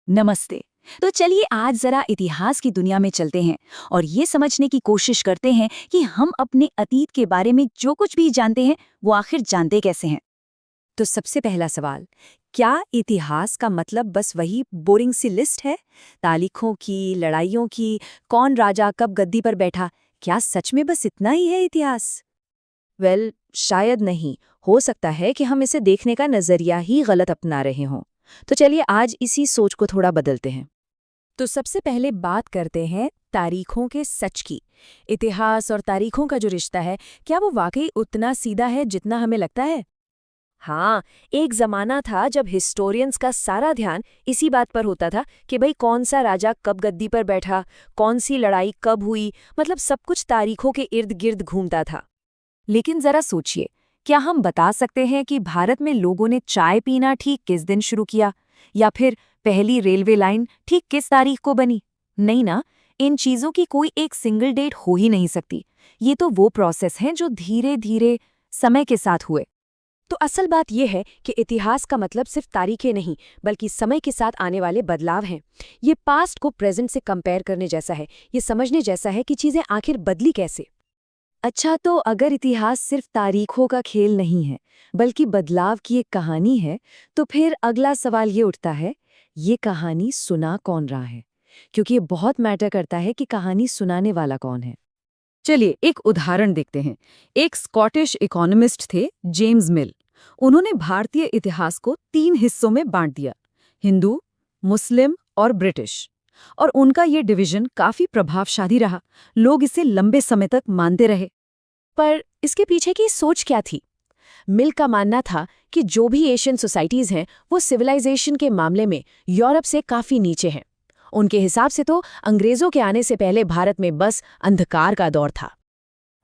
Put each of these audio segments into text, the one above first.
नमस्ते। तो चलिए आज जरा इतिहास की दुनिया में चलते हैं और ये समझने की कोशिश करते हैं कि हम अपने अतीत के बारे में जो कुछ भी जानते हैं वो आखिर जानते कैसे हैं। तो सबसे पहला सवाल, क्या इतिहास का मतलब बस वही बोरिंग सी लिस्ट है? तारीखों की, लड़ाइयों की, कौन राजा कब गद्दी पर बैठा, क्या सच में बस इतना ही है इतिहास? शायद नहीं। हो सकता है कि हम इसे देखने का नजरिया ही गलत अपना रहे हों। तो चलिए आज इसी सोच को थोड़ा बदलते हैं। तो सबसे पहले बात करते हैं तारीखों के सच की। इतिहास और तारीखों का जो रिश्ता है, क्या वो वाकई उतना सीधा है जितना हमें लगता है? हाँ, एक जमाना था जब हिस्टोरियंस का सारा ध्यान इसी बात पर होता था कि भाई कौन सा राजा कब गद्दी पर बैठा, कौन सी लड़ाई कब हुई, मतलब सब कुछ तारीखों के इर्द गिर्द घूमता था। लेकिन जरा सोचिए, क्या हम बता सकते हैं कि भारत में लोगों ने चाय पीना ठीक किस दिन शुरू किया, या फिर पहली रेलवे लाइन ठीक किस तारीख को बनी? नहीं ना। इन चीजों की कोई एक सिंगल डेट हो ही नहीं सकती। ये तो वो प्रोसेस हैं जो धीरे धीरे समय के साथ हुए। तो असल बात यह है कि इतिहास का मतलब सिर्फ तारीखें नहीं, बल्कि समय के साथ आने वाले बदलाव हैं। ये पास्ट को प्रेजेंट से कंपेयर करने जैसा है, ये समझने जैसा है कि चीजें आखिर बदली कैसे। अच्छा, तो अगर इतिहास सिर्फ तारीखों का खेल नहीं है, बल्कि बदलाव की एक कहानी है, तो फिर अगला सवाल ये उठता है, ये कहानी सुना कौन रहा है? क्योंकि ये बहुत मैटर करता है कि कहानी सुनाने वाला कौन है। चलिए एक उदाहरण देखते हैं। एक स्कॉटिश इकोनॉमिस्ट थे, जेम्स मिल। उन्होंने भारतीय इतिहास को 3 हिस्सों में बांट दिया, हिंदू, मुस्लिम और ब्रिटिश। और उनका ये डिवीजन काफी प्रभावशाली रहा। लोग इसे लंबे समय तक मानते रहे। पर इसके पीछे की सोच क्या थी? मिल का मानना था कि जो भी एशियन सोसाइटीज हैं, वो सिविलाइजेशन के मामले में यूरोप से काफी नीचे हैं। उनके हिसाब से तो अंग्रेजों के आने से पहले भारत में बस अंधकार का दौर था।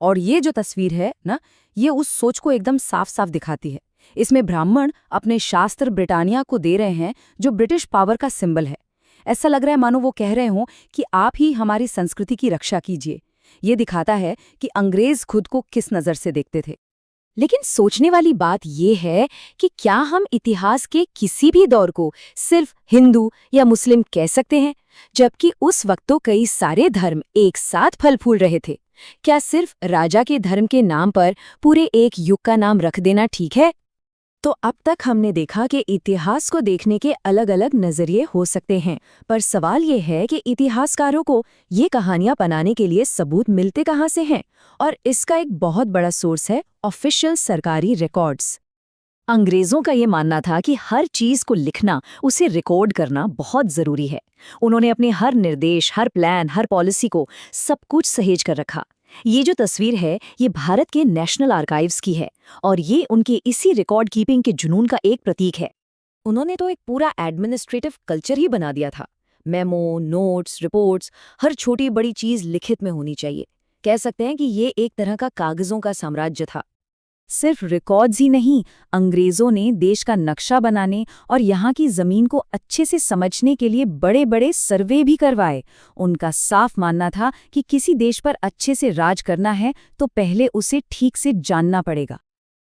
और ये जो तस्वीर है ना, ये उस सोच को एकदम साफ साफ दिखाती है। इसमें ब्राह्मण अपने शास्त्र ब्रिटानिया को दे रहे हैं, जो ब्रिटिश पावर का सिंबल है। ऐसा लग रहा है मानो वो कह रहे हों कि आप ही हमारी संस्कृति की रक्षा कीजिए। ये दिखाता है कि अंग्रेज खुद को किस नज़र से देखते थे। लेकिन सोचने वाली बात यह है कि क्या हम इतिहास के किसी भी दौर को सिर्फ हिंदू या मुस्लिम कह सकते हैं, जबकि उस वक्त तो कई सारे धर्म एक साथ फल फूल रहे थे? क्या सिर्फ राजा के धर्म के नाम पर पूरे एक युग का नाम रख देना ठीक है? तो अब तक हमने देखा कि इतिहास को देखने के अलग अलग नजरिए हो सकते हैं, पर सवाल ये है कि इतिहासकारों को ये कहानियां बनाने के लिए सबूत मिलते कहाँ से हैं? और इसका एक बहुत बड़ा सोर्स है ऑफिशियल सरकारी रिकॉर्ड्स। अंग्रेजों का ये मानना था कि हर चीज को लिखना, उसे रिकॉर्ड करना बहुत जरूरी है। उन्होंने अपने हर निर्देश, हर प्लान, हर पॉलिसी को सब कुछ सहेज कर रखा। ये जो तस्वीर है, ये भारत के नेशनल आर्काइव्स की है और ये उनके इसी रिकॉर्ड कीपिंग के जुनून का एक प्रतीक है। उन्होंने तो एक पूरा एडमिनिस्ट्रेटिव कल्चर ही बना दिया था। मेमो, नोट्स, रिपोर्ट्स, हर छोटी बड़ी चीज लिखित में होनी चाहिए। कह सकते हैं कि ये एक तरह का कागजों का साम्राज्य था। सिर्फ रिकॉर्ड्स ही नहीं, अंग्रेजों ने देश का नक्शा बनाने और यहाँ की जमीन को अच्छे से समझने के लिए बड़े बड़े सर्वे भी करवाए। उनका साफ मानना था कि किसी देश पर अच्छे से राज करना है तो पहले उसे ठीक से जानना पड़ेगा।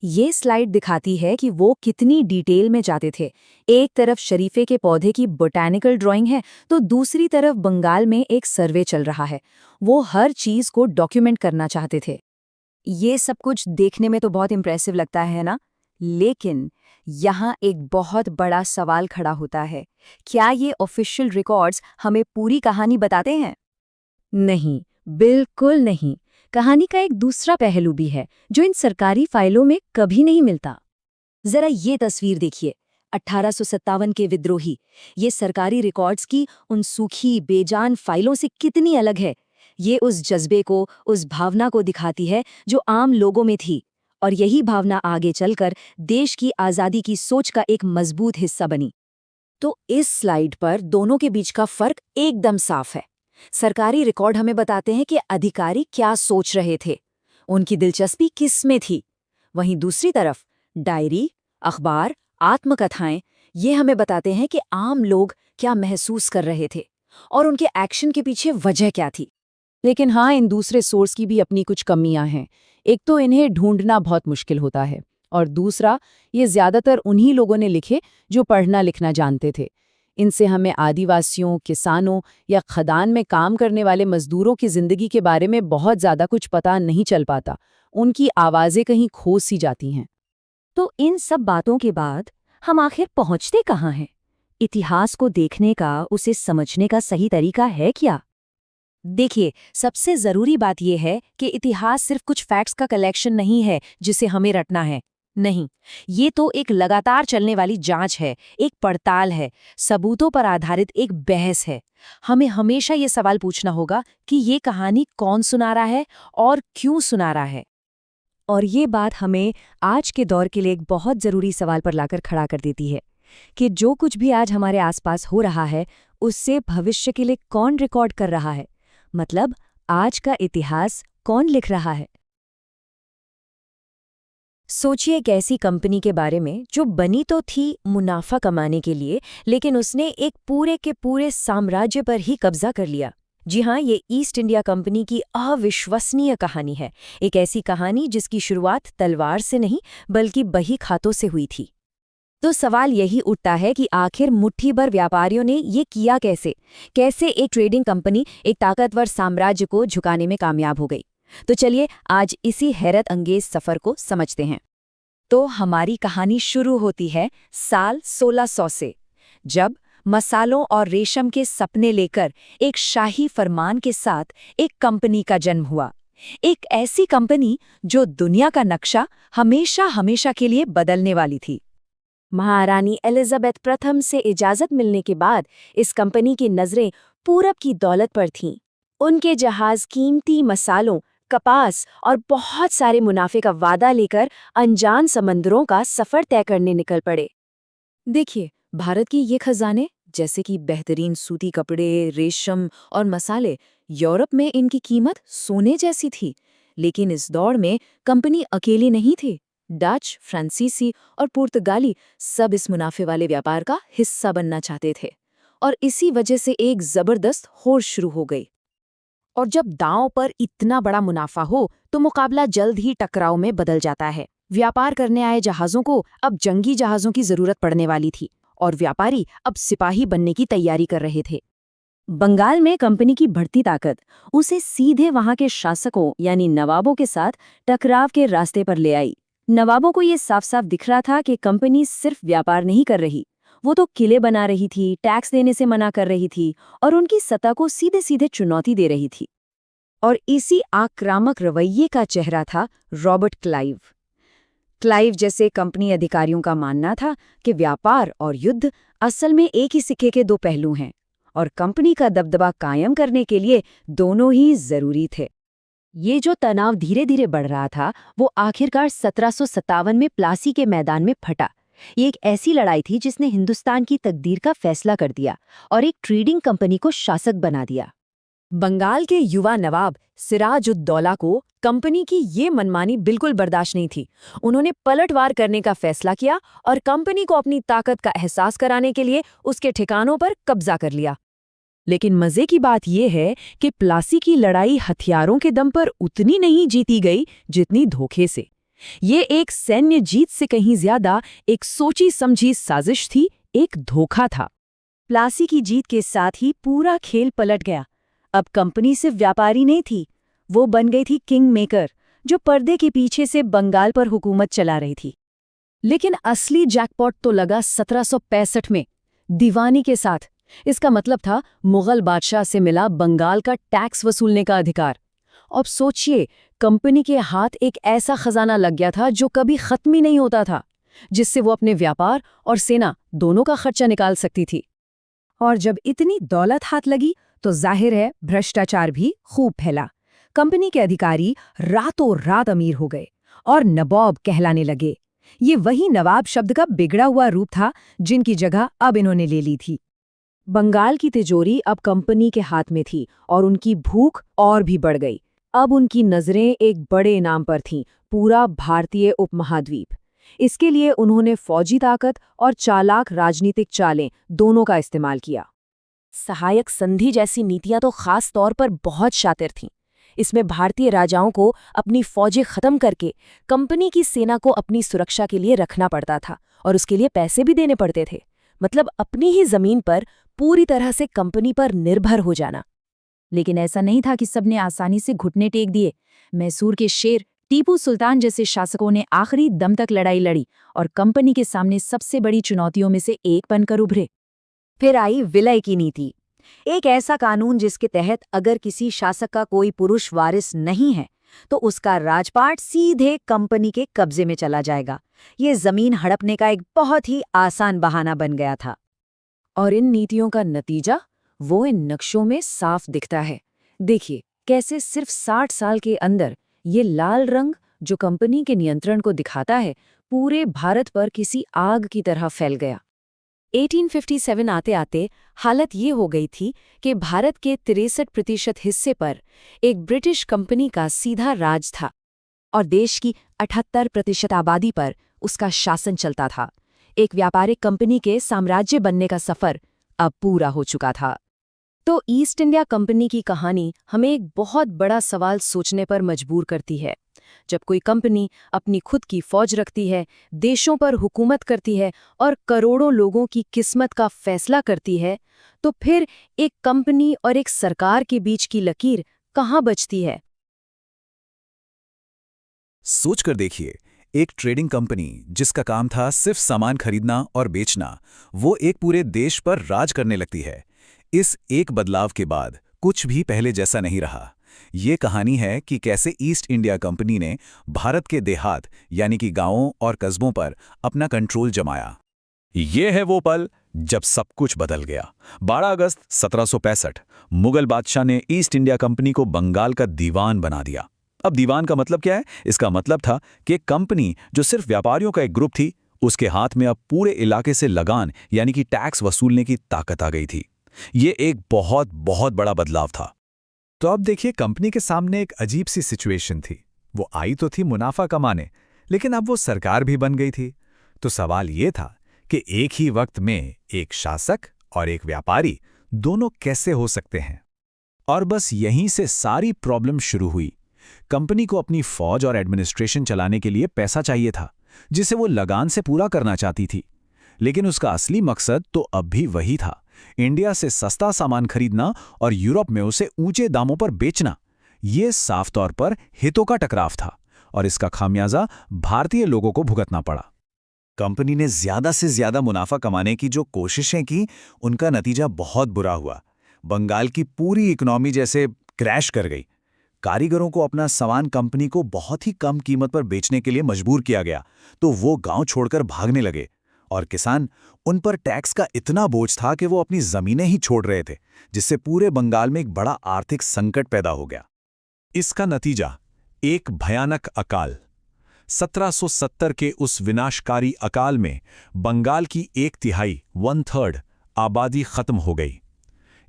ये स्लाइड दिखाती है कि वो कितनी डिटेल में जाते थे। एक तरफ शरीफे के पौधे की बोटैनिकल ड्राइंग है, तो दूसरी तरफ बंगाल में एक सर्वे चल रहा है। वो हर चीज को डॉक्यूमेंट करना चाहते थे। ये सब कुछ देखने में तो बहुत इम्प्रेसिव लगता है ना, लेकिन यहाँ एक बहुत बड़ा सवाल खड़ा होता है। क्या ये ऑफिशियल रिकॉर्ड्स हमें पूरी कहानी बताते हैं? नहीं, बिल्कुल नहीं। कहानी का एक दूसरा पहलू भी है जो इन सरकारी फाइलों में कभी नहीं मिलता। जरा ये तस्वीर देखिए, 1857 के विद्रोही। ये सरकारी रिकॉर्ड्स की उन सूखी बेजान फाइलों से कितनी अलग है। ये उस जज्बे को, उस भावना को दिखाती है जो आम लोगों में थी, और यही भावना आगे चलकर देश की आज़ादी की सोच का एक मजबूत हिस्सा बनी। तो इस स्लाइड पर दोनों के बीच का फर्क एकदम साफ है। सरकारी रिकॉर्ड हमें बताते हैं कि अधिकारी क्या सोच रहे थे, उनकी दिलचस्पी किस में थी। वहीं दूसरी तरफ डायरी, अखबार, आत्मकथाएं, ये हमें बताते हैं कि आम लोग क्या महसूस कर रहे थे और उनके एक्शन के पीछे वजह क्या थी। लेकिन हाँ, इन दूसरे सोर्स की भी अपनी कुछ कमियां हैं। एक तो इन्हें ढूंढना बहुत मुश्किल होता है, और दूसरा, ये ज्यादातर उन्हीं लोगों ने लिखे जो पढ़ना लिखना जानते थे। इनसे हमें आदिवासियों, किसानों या खदान में काम करने वाले मजदूरों की जिंदगी के बारे में बहुत ज़्यादा कुछ पता नहीं चल पाता। उनकी आवाज़ें कहीं खो सी जाती हैं। तो इन सब बातों के बाद हम आखिर पहुंचते कहाँ हैं? इतिहास को देखने का, उसे समझने का सही तरीका है क्या? देखिए, सबसे जरूरी बात यह है कि इतिहास सिर्फ कुछ फैक्ट्स का कलेक्शन नहीं है जिसे हमें रटना है। नहीं, ये तो एक लगातार चलने वाली जांच है, एक पड़ताल है, सबूतों पर आधारित एक बहस है। हमें हमेशा ये सवाल पूछना होगा कि ये कहानी कौन सुना रहा है और क्यों सुना रहा है। और ये बात हमें आज के दौर के लिए एक बहुत ज़रूरी सवाल पर लाकर खड़ा कर देती है कि जो कुछ भी आज हमारे आसपास हो रहा है, उससे भविष्य के लिए कौन रिकॉर्ड कर रहा है? मतलब आज का इतिहास कौन लिख रहा है? सोचिए एक ऐसी कंपनी के बारे में जो बनी तो थी मुनाफा कमाने के लिए, लेकिन उसने एक पूरे के पूरे साम्राज्य पर ही कब्जा कर लिया। जी हाँ, ये ईस्ट इंडिया कंपनी की अविश्वसनीय कहानी है। एक ऐसी कहानी जिसकी शुरुआत तलवार से नहीं बल्कि बही खातों से हुई थी। तो सवाल यही उठता है कि आखिर मुट्ठी भर व्यापारियों ने ये किया कैसे? कैसे एक ट्रेडिंग कंपनी एक ताकतवर साम्राज्य को झुकाने में कामयाब हो गई? तो चलिए आज इसी हैरत अंगेज सफर को समझते हैं। तो हमारी कहानी शुरू होती है साल 1600 से, जब मसालों और रेशम के सपने लेकर एक शाही फरमान के साथ एक कंपनी का जन्म हुआ। एक ऐसी कंपनी जो दुनिया का नक्शा हमेशा हमेशा के लिए बदलने वाली थी। महारानी एलिजाबेथ प्रथम से इजाजत मिलने के बाद इस कंपनी की नजरें पूरब की दौलत पर थीं। उनके जहाज कीमती मसालों, कपास और बहुत सारे मुनाफे का वादा लेकर अनजान समंदरों का सफर तय करने निकल पड़े। देखिए, भारत के ये खजाने जैसे कि बेहतरीन सूती कपड़े, रेशम और मसाले, यूरोप में इनकी कीमत सोने जैसी थी। लेकिन इस दौड़ में कंपनी अकेली नहीं थी। डच, फ्रांसीसी और पुर्तगाली सब इस मुनाफे वाले व्यापार का हिस्सा बनना चाहते थे, और इसी वजह से एक जबरदस्त होड़ शुरू हो गई। और जब दांव पर इतना बड़ा मुनाफा हो तो मुकाबला जल्द ही टकराव में बदल जाता है। व्यापार करने आए जहाज़ों को अब जंगी जहाज़ों की जरूरत पड़ने वाली थी, और व्यापारी अब सिपाही बनने की तैयारी कर रहे थे। बंगाल में कंपनी की बढ़ती ताकत उसे सीधे वहां के शासकों यानी नवाबों के साथ टकराव के रास्ते पर ले आई। नवाबों को ये साफ साफ दिख रहा था कि कंपनी सिर्फ व्यापार नहीं कर रही, वो तो किले बना रही थी, टैक्स देने से मना कर रही थी और उनकी सत्ता को सीधे सीधे चुनौती दे रही थी। और इसी आक्रामक रवैये का चेहरा था रॉबर्ट क्लाइव। क्लाइव जैसे कंपनी अधिकारियों का मानना था कि व्यापार और युद्ध असल में एक ही सिक्के के दो पहलू हैं, और कंपनी का दबदबा कायम करने के लिए दोनों ही जरूरी थे। ये जो तनाव धीरे धीरे बढ़ रहा था, वो आखिरकार 1757 में प्लासी के मैदान में फटा। ये एक ऐसी लड़ाई थी जिसने हिंदुस्तान की तकदीर का फैसला कर दिया और एक ट्रेडिंग कंपनी को शासक बना दिया। बंगाल के युवा नवाब सिराजुद्दौला को कंपनी की ये मनमानी बिल्कुल बर्दाश्त नहीं थी। उन्होंने पलटवार करने का फैसला किया और कंपनी को अपनी ताकत का एहसास कराने के लिए उसके ठिकानों पर कब्जा कर लिया। लेकिन मजे की बात यह है कि प्लासी की लड़ाई हथियारों के दम पर उतनी नहीं जीती गई जितनी धोखे से। ये एक सैन्य जीत से कहीं ज्यादा एक सोची समझी साजिश थी, एक धोखा था। प्लासी की जीत के साथ ही पूरा खेल पलट गया। अब कंपनी सिर्फ व्यापारी नहीं थी, वो बन गई थी किंग मेकर, जो पर्दे के पीछे से बंगाल पर हुकूमत चला रही थी। लेकिन असली जैकपॉट तो लगा 1765 में, दीवानी के साथ। इसका मतलब था मुगल बादशाह से मिला बंगाल का टैक्स वसूलने का अधिकार। अब सोचिए, कंपनी के हाथ एक ऐसा खजाना लग गया था जो कभी खत्म ही नहीं होता था, जिससे वो अपने व्यापार और सेना दोनों का खर्चा निकाल सकती थी। और जब इतनी दौलत हाथ लगी तो जाहिर है भ्रष्टाचार भी खूब फैला। कंपनी के अधिकारी रातों रात अमीर हो गए और नवाब कहलाने लगे। ये वही नवाब शब्द का बिगड़ा हुआ रूप था जिनकी जगह अब इन्होंने ले ली थी। बंगाल की तिजोरी अब कंपनी के हाथ में थी और उनकी भूख और भी बढ़ गई। अब उनकी नजरें एक बड़े इनाम पर थीं, पूरा भारतीय उपमहाद्वीप। इसके लिए उन्होंने फौजी ताकत और चालाक राजनीतिक चालें दोनों का इस्तेमाल किया। सहायक संधि जैसी नीतियां तो खास तौर पर बहुत शातिर थीं। इसमें भारतीय राजाओं को अपनी फौजें खत्म करके कंपनी की सेना को अपनी सुरक्षा के लिए रखना पड़ता था और उसके लिए पैसे भी देने पड़ते थे। मतलब अपनी ही जमीन पर पूरी तरह से कंपनी पर निर्भर हो जाना। लेकिन ऐसा नहीं था कि सबने आसानी से घुटने टेक दिए। मैसूर के शेर टीपू सुल्तान जैसे शासकों ने आखिरी दम तक लड़ाई लड़ी और कंपनी के सामने सबसे बड़ी चुनौतियों में से एक बनकर उभरे। फिर आई विलय की नीति, एक ऐसा कानून जिसके तहत अगर किसी शासक का कोई पुरुष वारिस नहीं है तो उसका राजपाट सीधे कंपनी के कब्जे में चला जाएगा। ये जमीन हड़पने का एक बहुत ही आसान बहाना बन गया था। और इन नीतियों का नतीजा वो इन नक्शों में साफ दिखता है। देखिए कैसे सिर्फ 60 साल के अंदर ये लाल रंग जो कंपनी के नियंत्रण को दिखाता है पूरे भारत पर किसी आग की तरह फैल गया। 1857 आते आते हालत ये हो गई थी कि भारत के 63% हिस्से पर एक ब्रिटिश कंपनी का सीधा राज था और देश की 78% आबादी पर उसका शासन चलता था। एक व्यापारिक कंपनी के साम्राज्य बनने का सफर अब पूरा हो चुका था। तो ईस्ट इंडिया कंपनी की कहानी हमें एक बहुत बड़ा सवाल सोचने पर मजबूर करती है। जब कोई कंपनी अपनी खुद की फौज रखती है, देशों पर हुकूमत करती है और करोड़ों लोगों की किस्मत का फैसला करती है, तो फिर एक कंपनी और एक सरकार के बीच की लकीर कहाँ बचती है? सोच कर देखिए, एक ट्रेडिंग कंपनी जिसका काम था सिर्फ सामान खरीदना और बेचना, वो एक पूरे देश पर राज करने लगती है। इस एक बदलाव के बाद कुछ भी पहले जैसा नहीं रहा। ये कहानी है कि कैसे ईस्ट इंडिया कंपनी ने भारत के देहात यानी कि गांवों और कस्बों पर अपना कंट्रोल जमाया। ये है वो पल जब सब कुछ बदल गया। 12 अगस्त 1765 मुगल बादशाह ने ईस्ट इंडिया कंपनी को बंगाल का दीवान बना दिया। अब दीवान का मतलब क्या है? इसका मतलब था कि एक कंपनी जो सिर्फ व्यापारियों का एक ग्रुप थी, उसके हाथ में अब पूरे इलाके से लगान यानी कि टैक्स वसूलने की ताकत आ गई थी। ये एक बहुत बहुत बड़ा बदलाव था। तो अब देखिए, कंपनी के सामने एक अजीब सी सिचुएशन थी। वो आई तो थी मुनाफा कमाने, लेकिन अब वो सरकार भी बन गई थी। तो सवाल ये था कि एक ही वक्त में एक शासक और एक व्यापारी दोनों कैसे हो सकते हैं। और बस यहीं से सारी प्रॉब्लम शुरू हुई। कंपनी को अपनी फौज और एडमिनिस्ट्रेशन चलाने के लिए पैसा चाहिए था, जिसे वो लगान से पूरा करना चाहती थी। लेकिन उसका असली मकसद तो अब भी वही था, इंडिया से सस्ता सामान खरीदना और यूरोप में उसे ऊंचे दामों पर बेचना। ये साफ तौर पर हितों का टकराव था और इसका खामियाजा भारतीय लोगों को भुगतना पड़ा। कंपनी ने ज्यादा से ज्यादा मुनाफा कमाने की जो कोशिशें की, उनका नतीजा बहुत बुरा हुआ। बंगाल की पूरी इकोनॉमी जैसे क्रैश कर गई। कारीगरों को अपना सामान कंपनी को बहुत ही कम कीमत पर बेचने के लिए मजबूर किया गया, तो वो गांव छोड़कर भागने लगे। और किसान, उन पर टैक्स का इतना बोझ था कि वो अपनी जमीनें ही छोड़ रहे थे, जिससे पूरे बंगाल में एक बड़ा आर्थिक संकट पैदा हो गया। इसका नतीजा एक भयानक अकाल। 1770 के उस विनाशकारी अकाल में बंगाल की 1/3 1/3 आबादी खत्म हो गई।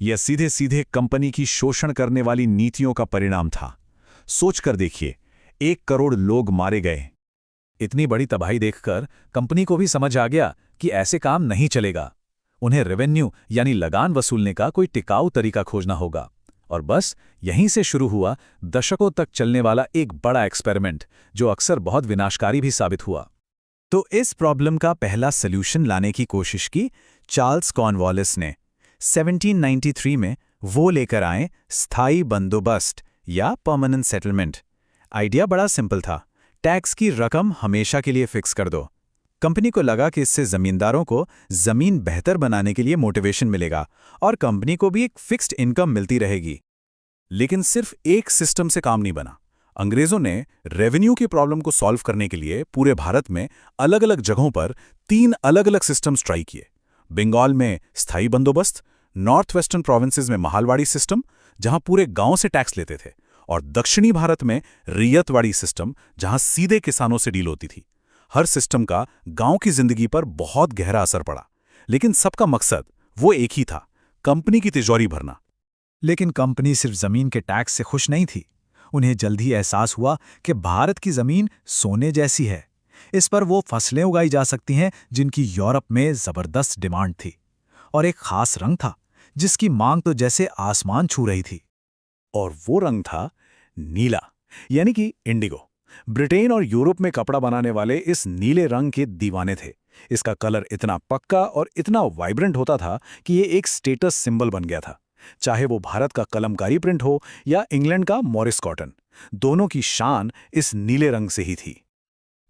यह सीधे सीधे कंपनी की शोषण करने वाली नीतियों का परिणाम था। सोचकर देखिए, 1 करोड़ लोग मारे गए। इतनी बड़ी तबाही देखकर कंपनी को भी समझ आ गया कि ऐसे काम नहीं चलेगा। उन्हें रेवेन्यू यानी लगान वसूलने का कोई टिकाऊ तरीका खोजना होगा। और बस यहीं से शुरू हुआ दशकों तक चलने वाला एक बड़ा एक्सपेरिमेंट, जो अक्सर बहुत विनाशकारी भी साबित हुआ। तो इस प्रॉब्लम का पहला सॉल्यूशन लाने की कोशिश की चार्ल्स कॉर्नवालिस ने। 1793 में वो लेकर आए स्थायी बंदोबस्त या परमानेंट सेटलमेंट। आइडिया बड़ा सिंपल था, टैक्स की रकम हमेशा के लिए फिक्स कर दो। कंपनी को लगा कि इससे जमींदारों को जमीन बेहतर बनाने के लिए मोटिवेशन मिलेगा और कंपनी को भी एक फिक्स्ड इनकम मिलती रहेगी। लेकिन सिर्फ एक सिस्टम से काम नहीं बना। अंग्रेजों ने रेवेन्यू की प्रॉब्लम को सॉल्व करने के लिए पूरे भारत में अलग अलग जगहों पर 3 अलग अलग सिस्टम्स ट्राई किए। बंगाल में स्थायी बंदोबस्त, नॉर्थ वेस्टर्न प्रोविंसेस में महालवाड़ी सिस्टम, जहां पूरे गांव से टैक्स लेते थे, और दक्षिणी भारत में रियतवाड़ी सिस्टम, जहां सीधे किसानों से डील होती थी। हर सिस्टम का गांव की जिंदगी पर बहुत गहरा असर पड़ा, लेकिन सबका मकसद वो एक ही था, कंपनी की तिजोरी भरना। लेकिन कंपनी सिर्फ जमीन के टैक्स से खुश नहीं थी। उन्हें जल्द ही एहसास हुआ कि भारत की जमीन सोने जैसी है। इस पर वो फसलें उगाई जा सकती हैं जिनकी यूरोप में जबरदस्त डिमांड थी। और एक खास रंग था जिसकी मांग तो जैसे आसमान छू रही थी। और वो रंग था नीला, यानी कि इंडिगो। ब्रिटेन और यूरोप में कपड़ा बनाने वाले इस नीले रंग के दीवाने थे। इसका कलर इतना पक्का और इतना वाइब्रेंट होता था कि ये एक स्टेटस सिंबल बन गया था। चाहे वो भारत का कलमकारी प्रिंट हो या इंग्लैंड का मॉरिस कॉटन, दोनों की शान इस नीले रंग से ही थी।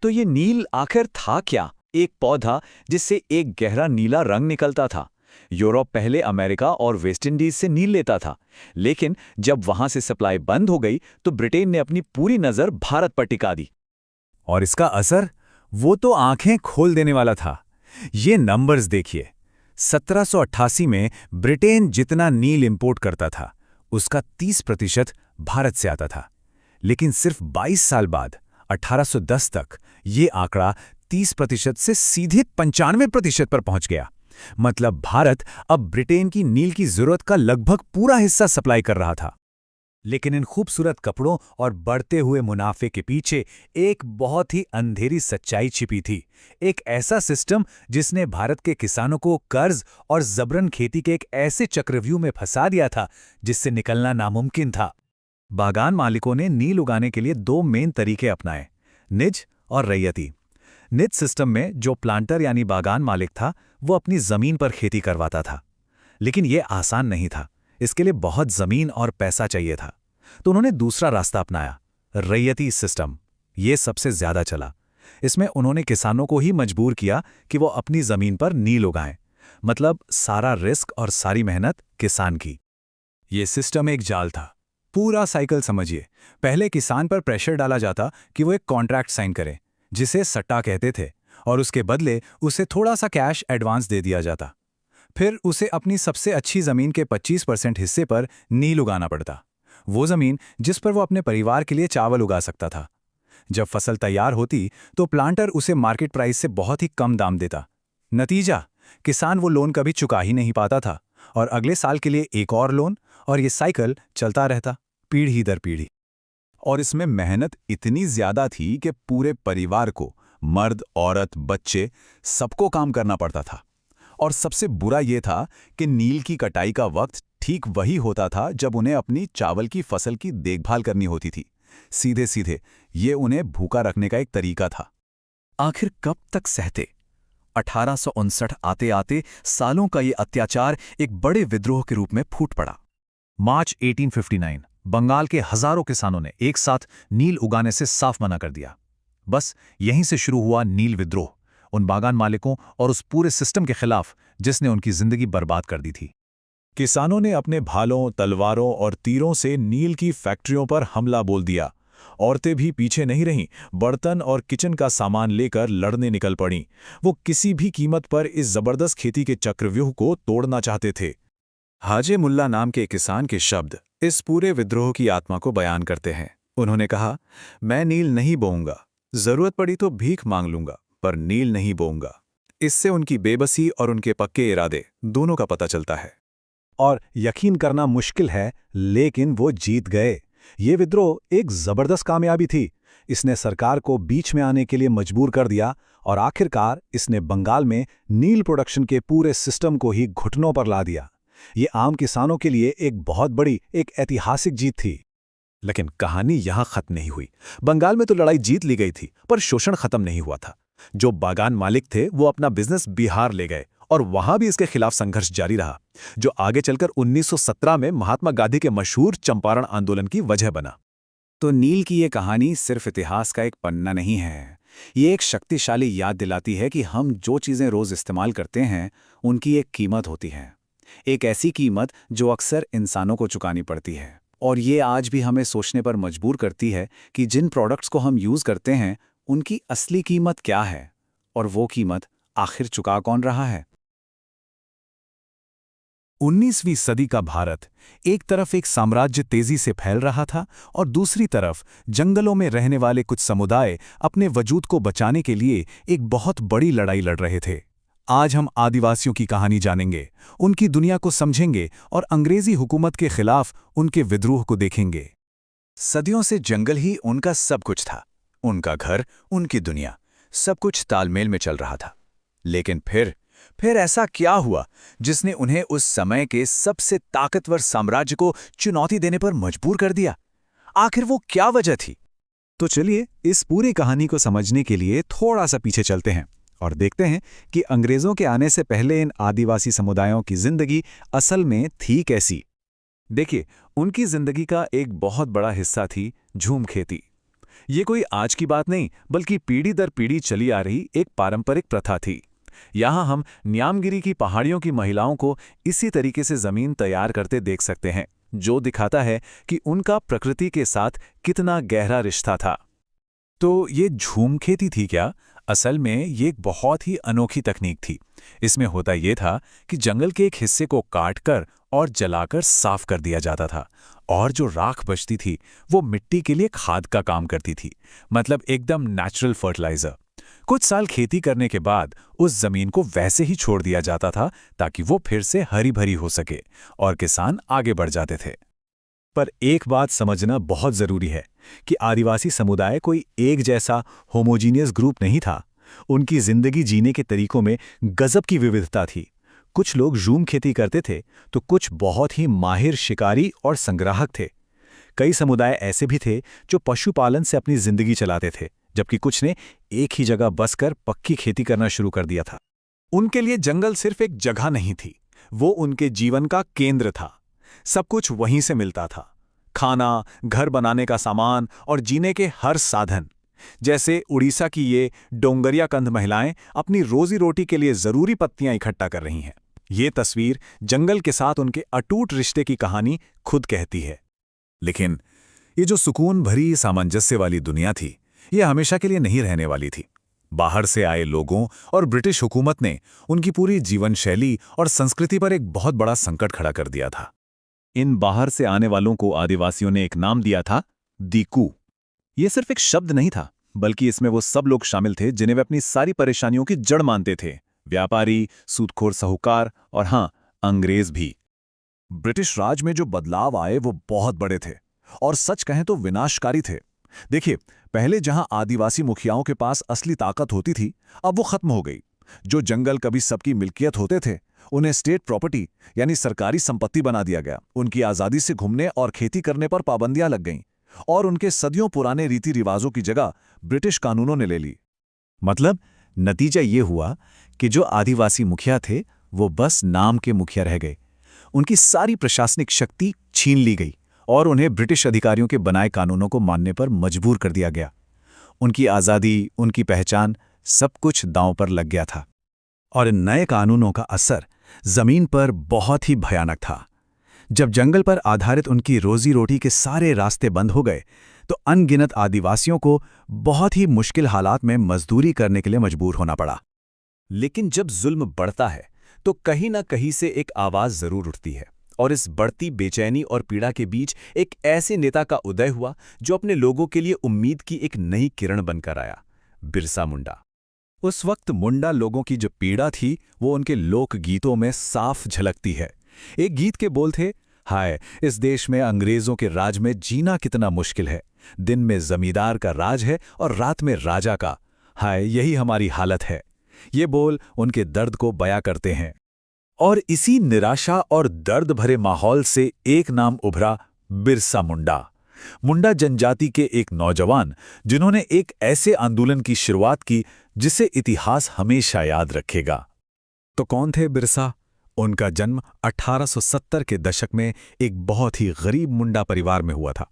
तो ये नील आखिर था क्या? एक पौधा जिससे एक गहरा नीला रंग निकलता था। यूरोप पहले अमेरिका और वेस्ट इंडीज से नील लेता था, लेकिन जब वहां से सप्लाई बंद हो गई तो ब्रिटेन ने अपनी पूरी नजर भारत पर टिका दी। और इसका असर, वो तो आंखें खोल देने वाला था। ये नंबर्स देखिए, 1788 में ब्रिटेन जितना नील इंपोर्ट करता था उसका 30% भारत से आता था, लेकिन सिर्फ 22 साल बाद 1810 तक ये आंकड़ा 30% से सीधे 95% पर पहुंच गया। मतलब भारत अब ब्रिटेन की नील की जरूरत का लगभग पूरा हिस्सा सप्लाई कर रहा था। लेकिन इन खूबसूरत कपड़ों और बढ़ते हुए मुनाफे के पीछे एक बहुत ही अंधेरी सच्चाई छिपी थी। एक ऐसा सिस्टम जिसने भारत के किसानों को कर्ज और जबरन खेती के एक ऐसे चक्रव्यूह में फंसा दिया था जिससे निकलना नामुमकिन था। बागान मालिकों ने नील उगाने के लिए 2 मेन तरीके अपनाए, निज और रैयती। निज सिस्टम में जो प्लांटर यानी बागान मालिक था वो अपनी जमीन पर खेती करवाता था, लेकिन यह आसान नहीं था। इसके लिए बहुत जमीन और पैसा चाहिए था। तो उन्होंने दूसरा रास्ता अपनाया, रैयती सिस्टम। ये सबसे ज्यादा चला। इसमें उन्होंने किसानों को ही मजबूर किया कि वो अपनी जमीन पर नील उगाएं, मतलब सारा रिस्क और सारी मेहनत किसान की। ये सिस्टम एक जाल था। पूरा साइकिल समझिए। पहले किसान पर प्रेशर डाला जाता कि वो एक कॉन्ट्रैक्ट साइन करे, जिसे सट्टा कहते थे, और उसके बदले उसे थोड़ा सा कैश एडवांस दे दिया जाता। फिर उसे अपनी सबसे अच्छी जमीन के 25% हिस्से पर नील उगाना पड़ता, वो जमीन जिस पर वो अपने परिवार के लिए चावल उगा सकता था। जब फसल तैयार होती तो प्लांटर उसे मार्केट प्राइस से बहुत ही कम दाम देता। नतीजा, किसान वो लोन कभी चुका ही नहीं पाता था और अगले साल के लिए एक और लोन, और ये साइकिल चलता रहता पीढ़ी दर पीढ़ी। और इसमें मेहनत इतनी ज्यादा थी कि पूरे परिवार को, मर्द, औरत, बच्चे, सबको काम करना पड़ता था। और सबसे बुरा यह था कि नील की कटाई का वक्त ठीक वही होता था जब उन्हें अपनी चावल की फसल की देखभाल करनी होती थी। सीधे सीधे ये उन्हें भूखा रखने का एक तरीका था। आखिर कब तक सहते? 1859 आते आते सालों का ये अत्याचार एक बड़े विद्रोह के रूप में फूट पड़ा। मार्च 1859 बंगाल के हजारों किसानों ने एक साथ नील उगाने से साफ मना कर दिया। बस यहीं से शुरू हुआ नील विद्रोह, उन बागान मालिकों और उस पूरे सिस्टम के खिलाफ जिसने उनकी जिंदगी बर्बाद कर दी थी। किसानों ने अपने भालों, तलवारों और तीरों से नील की फैक्ट्रियों पर हमला बोल दिया। औरतें भी पीछे नहीं रहीं, बर्तन और किचन का सामान लेकर लड़ने निकल पड़ीं। वो किसी भी कीमत पर इस जबरदस्त खेती के चक्रव्यूह को तोड़ना चाहते थे। हाजे मुल्ला नाम के किसान के शब्द इस पूरे विद्रोह की आत्मा को बयान करते हैं। उन्होंने कहा, मैं नील नहीं बोऊंगा, जरूरत पड़ी तो भीख मांग लूंगा, पर नील नहीं बोऊंगा। इससे उनकी बेबसी और उनके पक्के इरादे दोनों का पता चलता है। और यकीन करना मुश्किल है, लेकिन वो जीत गए। ये विद्रोह एक जबरदस्त कामयाबी थी। इसने सरकार को बीच में आने के लिए मजबूर कर दिया और आखिरकार इसने बंगाल में नील प्रोडक्शन के पूरे सिस्टम को ही घुटनों पर ला दिया। ये आम किसानों के लिए एक बहुत बड़ी, एक ऐतिहासिक जीत थी। लेकिन कहानी यहां खत्म नहीं हुई। बंगाल में तो लड़ाई जीत ली गई थी, पर शोषण खत्म नहीं हुआ था। जो बागान मालिक थे वो अपना बिजनेस बिहार ले गए और वहां भी इसके खिलाफ संघर्ष जारी रहा, जो आगे चलकर 1917 में महात्मा गांधी के मशहूर चंपारण आंदोलन की वजह बना। तो नील की ये कहानी सिर्फ इतिहास का एक पन्ना नहीं है, ये एक शक्तिशाली याद दिलाती है कि हम जो चीजें रोज इस्तेमाल करते हैं उनकी एक कीमत होती है, एक ऐसी कीमत जो अक्सर इंसानों को चुकानी पड़ती है। और ये आज भी हमें सोचने पर मजबूर करती है कि जिन प्रोडक्ट्स को हम यूज करते हैं उनकी असली कीमत क्या है और वो कीमत आखिर चुका कौन रहा है। 19वीं सदी का भारत एक तरफ एक साम्राज्य तेजी से फैल रहा था और दूसरी तरफ जंगलों में रहने वाले कुछ समुदाय अपने वजूद को बचाने के लिए एक बहुत बड़ी लड़ाई लड़ रहे थे। आज हम आदिवासियों की कहानी जानेंगे, उनकी दुनिया को समझेंगे और अंग्रेजी हुकूमत के खिलाफ उनके विद्रोह को देखेंगे। सदियों से जंगल ही उनका सब कुछ था, उनका घर, उनकी दुनिया, सब कुछ तालमेल में चल रहा था। लेकिन फिर ऐसा क्या हुआ जिसने उन्हें उस समय के सबसे ताकतवर साम्राज्य को चुनौती देने पर मजबूर कर दिया? आखिर वो क्या वजह थी? तो चलिए इस पूरी कहानी को समझने के लिए थोड़ा सा पीछे चलते हैं और देखते हैं कि अंग्रेजों के आने से पहले इन आदिवासी समुदायों की जिंदगी असल में थी कैसी। देखिए, उनकी जिंदगी का एक बहुत बड़ा हिस्सा थी झूम खेती। ये कोई आज की बात नहीं, बल्कि पीढ़ी दर पीढ़ी चली आ रही एक पारंपरिक प्रथा थी। यहाँ हम न्यामगिरी की पहाड़ियों की महिलाओं को इसी तरीके से जमीन तैयार करते देख सकते हैं, जो दिखाता है कि उनका प्रकृति के साथ कितना गहरा रिश्ता था। तो ये झूम खेती थी क्या? असल में ये एक बहुत ही अनोखी तकनीक थी। इसमें होता ये था कि जंगल के एक हिस्से को काटकर और जलाकर साफ कर दिया जाता था, और जो राख बचती थी वो मिट्टी के लिए खाद का काम करती थी, मतलब एकदम नेचुरल फर्टिलाइजर। कुछ साल खेती करने के बाद उस जमीन को वैसे ही छोड़ दिया जाता था ताकि वो फिर से हरी भरी हो सके, और किसान आगे बढ़ जाते थे। पर एक बात समझना बहुत जरूरी है कि आदिवासी समुदाय कोई एक जैसा होमोजीनियस ग्रुप नहीं था। उनकी जिंदगी जीने के तरीकों में गजब की विविधता थी। कुछ लोग झूम खेती करते थे तो कुछ बहुत ही माहिर शिकारी और संग्राहक थे। कई समुदाय ऐसे भी थे जो पशुपालन से अपनी जिंदगी चलाते थे, जबकि कुछ ने एक ही जगह बसकर पक्की खेती करना शुरू कर दिया था। उनके लिए जंगल सिर्फ एक जगह नहीं थी, वो उनके जीवन का केंद्र था। सब कुछ वहीं से मिलता था, खाना, घर बनाने का सामान और जीने के हर साधन। जैसे उड़ीसा की ये डोंगरिया कंध महिलाएं अपनी रोजी रोटी के लिए जरूरी पत्तियां इकट्ठा कर रही हैं। ये तस्वीर जंगल के साथ उनके अटूट रिश्ते की कहानी खुद कहती है। लेकिन ये जो सुकून भरी सामंजस्य वाली दुनिया थी, ये हमेशा के लिए नहीं रहने वाली थी। बाहर से आए लोगों और ब्रिटिश हुकूमत ने उनकी पूरी जीवन शैली और संस्कृति पर एक बहुत बड़ा संकट खड़ा कर दिया था। इन बाहर से आने वालों को आदिवासियों ने एक नाम दिया था, दीकू। ये सिर्फ एक शब्द नहीं था, बल्कि इसमें वो सब लोग शामिल थे जिन्हें वे अपनी सारी परेशानियों की जड़ मानते थे। व्यापारी, सूदखोर साहूकार और हाँ, अंग्रेज भी। ब्रिटिश राज में जो बदलाव आए वो बहुत बड़े थे और सच कहें तो विनाशकारी थे। देखिए, पहले जहां आदिवासी मुखियाओं के पास असली ताकत होती थी, अब वो खत्म हो गई। जो जंगल कभी सबकी मिल्कियत होते थे, उन्हें स्टेट प्रॉपर्टी यानी सरकारी संपत्ति बना दिया गया। उनकी आज़ादी से घूमने और खेती करने पर पाबंदियां लग गईं, और उनके सदियों पुराने रीति रिवाजों की जगह ब्रिटिश कानूनों ने ले ली। मतलब नतीजा ये हुआ कि जो आदिवासी मुखिया थे वो बस नाम के मुखिया रह गए। उनकी सारी प्रशासनिक शक्ति छीन ली गई और उन्हें ब्रिटिश अधिकारियों के बनाए कानूनों को मानने पर मजबूर कर दिया गया। उनकी आज़ादी, उनकी पहचान, सब कुछ दांव पर लग गया था। और इन नए कानूनों का असर जमीन पर बहुत ही भयानक था। जब जंगल पर आधारित उनकी रोजी रोटी के सारे रास्ते बंद हो गए, तो अनगिनत आदिवासियों को बहुत ही मुश्किल हालात में मजदूरी करने के लिए मजबूर होना पड़ा। लेकिन जब जुल्म बढ़ता है तो कहीं ना कहीं से एक आवाज जरूर उठती है, और इस बढ़ती बेचैनी और पीड़ा के बीच एक ऐसे नेता का उदय हुआ जो अपने लोगों के लिए उम्मीद की एक नई किरण बनकर आया, बिरसा मुंडा। उस वक्त मुंडा लोगों की जो पीड़ा थी वो उनके लोक गीतों में साफ झलकती है। एक गीत के बोल थे, हाय इस देश में अंग्रेजों के राज में जीना कितना मुश्किल है, दिन में जमींदार का राज है और रात में राजा का, हाय यही हमारी हालत है। ये बोल उनके दर्द को बयां करते हैं। और इसी निराशा और दर्द भरे माहौल से एक नाम उभरा, बिरसा मुंडा। मुंडा जनजाति के एक नौजवान जिन्होंने एक ऐसे आंदोलन की शुरुआत की जिसे इतिहास हमेशा याद रखेगा। तो कौन थे बिरसा? उनका जन्म 1870 के दशक में एक बहुत ही गरीब मुंडा परिवार में हुआ था।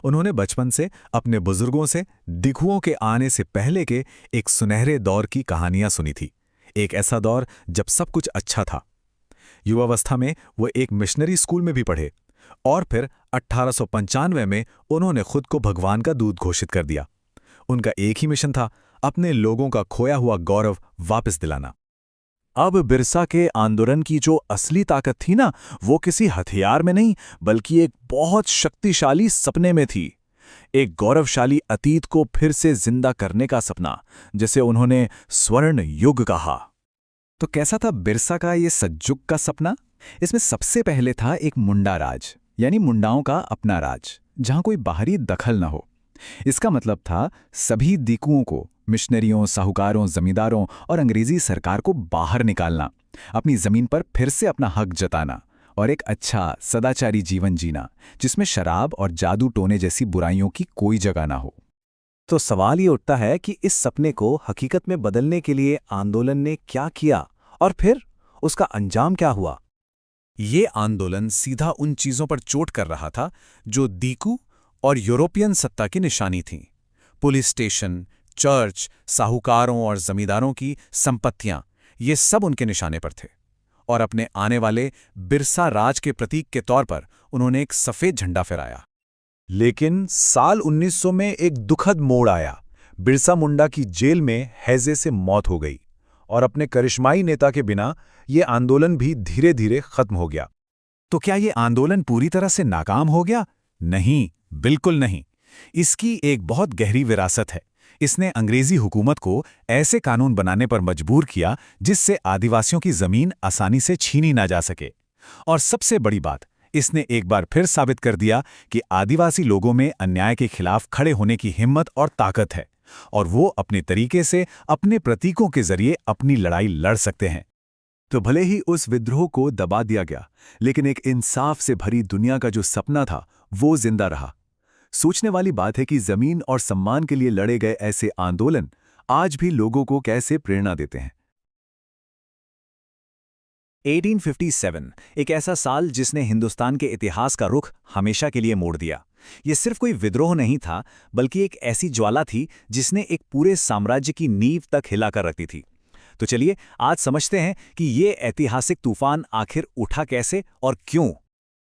उन्होंने बचपन से अपने बुजुर्गों से दिखुओं के आने से पहले के एक सुनहरे दौर की कहानियां सुनी थी। एक ऐसा दौर जब सब कुछ अच्छा था। युवावस्था में वो एक मिशनरी स्कूल में भी पढ़े और फिर 1895 में उन्होंने खुद को भगवान का दूत घोषित कर दिया। उनका एक ही मिशन था, अपने लोगों का खोया हुआ गौरव वापस दिलाना। अब बिरसा के आंदोलन की जो असली ताकत थी ना, वो किसी हथियार में नहीं बल्कि एक बहुत शक्तिशाली सपने में थी। एक गौरवशाली अतीत को फिर से जिंदा करने का सपना, जिसे उन्होंने स्वर्ण युग कहा। तो कैसा था बिरसा का ये सज्जुग का सपना? इसमें सबसे पहले था एक मुंडा राज, यानी मुंडाओं का अपना राज, जहां कोई बाहरी दखल न हो। इसका मतलब था सभी दीकुओं को, मिशनरियों, साहूकारों, जमींदारों और अंग्रेजी सरकार को बाहर निकालना, अपनी जमीन पर फिर से अपना हक जताना और एक अच्छा सदाचारी जीवन जीना जिसमें शराब और जादू टोने जैसी बुराइयों की कोई जगह ना हो। तो सवाल ये उठता है कि इस सपने को हकीकत में बदलने के लिए आंदोलन ने क्या किया और फिर उसका अंजाम क्या हुआ। ये आंदोलन सीधा उन चीजों पर चोट कर रहा था जो दीकू और यूरोपियन सत्ता की निशानी थीं। पुलिस स्टेशन, चर्च, साहूकारों और जमींदारों की संपत्तियां, ये सब उनके निशाने पर थे। और अपने आने वाले बिरसा राज के प्रतीक के तौर पर उन्होंने एक सफेद झंडा फहराया। लेकिन साल 1900 में एक दुखद मोड़ आया। बिरसा मुंडा की जेल में हैजे से मौत हो गई और अपने करिश्माई नेता के बिना ये आंदोलन भी धीरे धीरे खत्म हो गया। तो क्या ये आंदोलन पूरी तरह से नाकाम हो गया? नहीं, बिल्कुल नहीं। इसकी एक बहुत गहरी विरासत है। इसने अंग्रेजी हुकूमत को ऐसे कानून बनाने पर मजबूर किया जिससे आदिवासियों की जमीन आसानी से छीनी ना जा सके। और सबसे बड़ी बात, इसने एक बार फिर साबित कर दिया कि आदिवासी लोगों में अन्याय के खिलाफ खड़े होने की हिम्मत और ताकत है, और वो अपने तरीके से अपने प्रतीकों के जरिए अपनी लड़ाई लड़ सकते हैं। तो भले ही उस विद्रोह को दबा दिया गया, लेकिन एक इंसाफ से भरी दुनिया का जो सपना था वो जिंदा रहा। सोचने वाली बात है कि जमीन और सम्मान के लिए लड़े गए ऐसे आंदोलन आज भी लोगों को कैसे प्रेरणा देते हैं। 1857 एक ऐसा साल जिसने हिंदुस्तान के इतिहास का रुख हमेशा के लिए मोड़ दिया। ये सिर्फ कोई विद्रोह नहीं था, बल्कि एक ऐसी ज्वाला थी जिसने एक पूरे साम्राज्य की नींव तक हिलाकर रखी थी। तो चलिए आज समझते हैं कि ये ऐतिहासिक तूफान आखिर उठा कैसे और क्यों।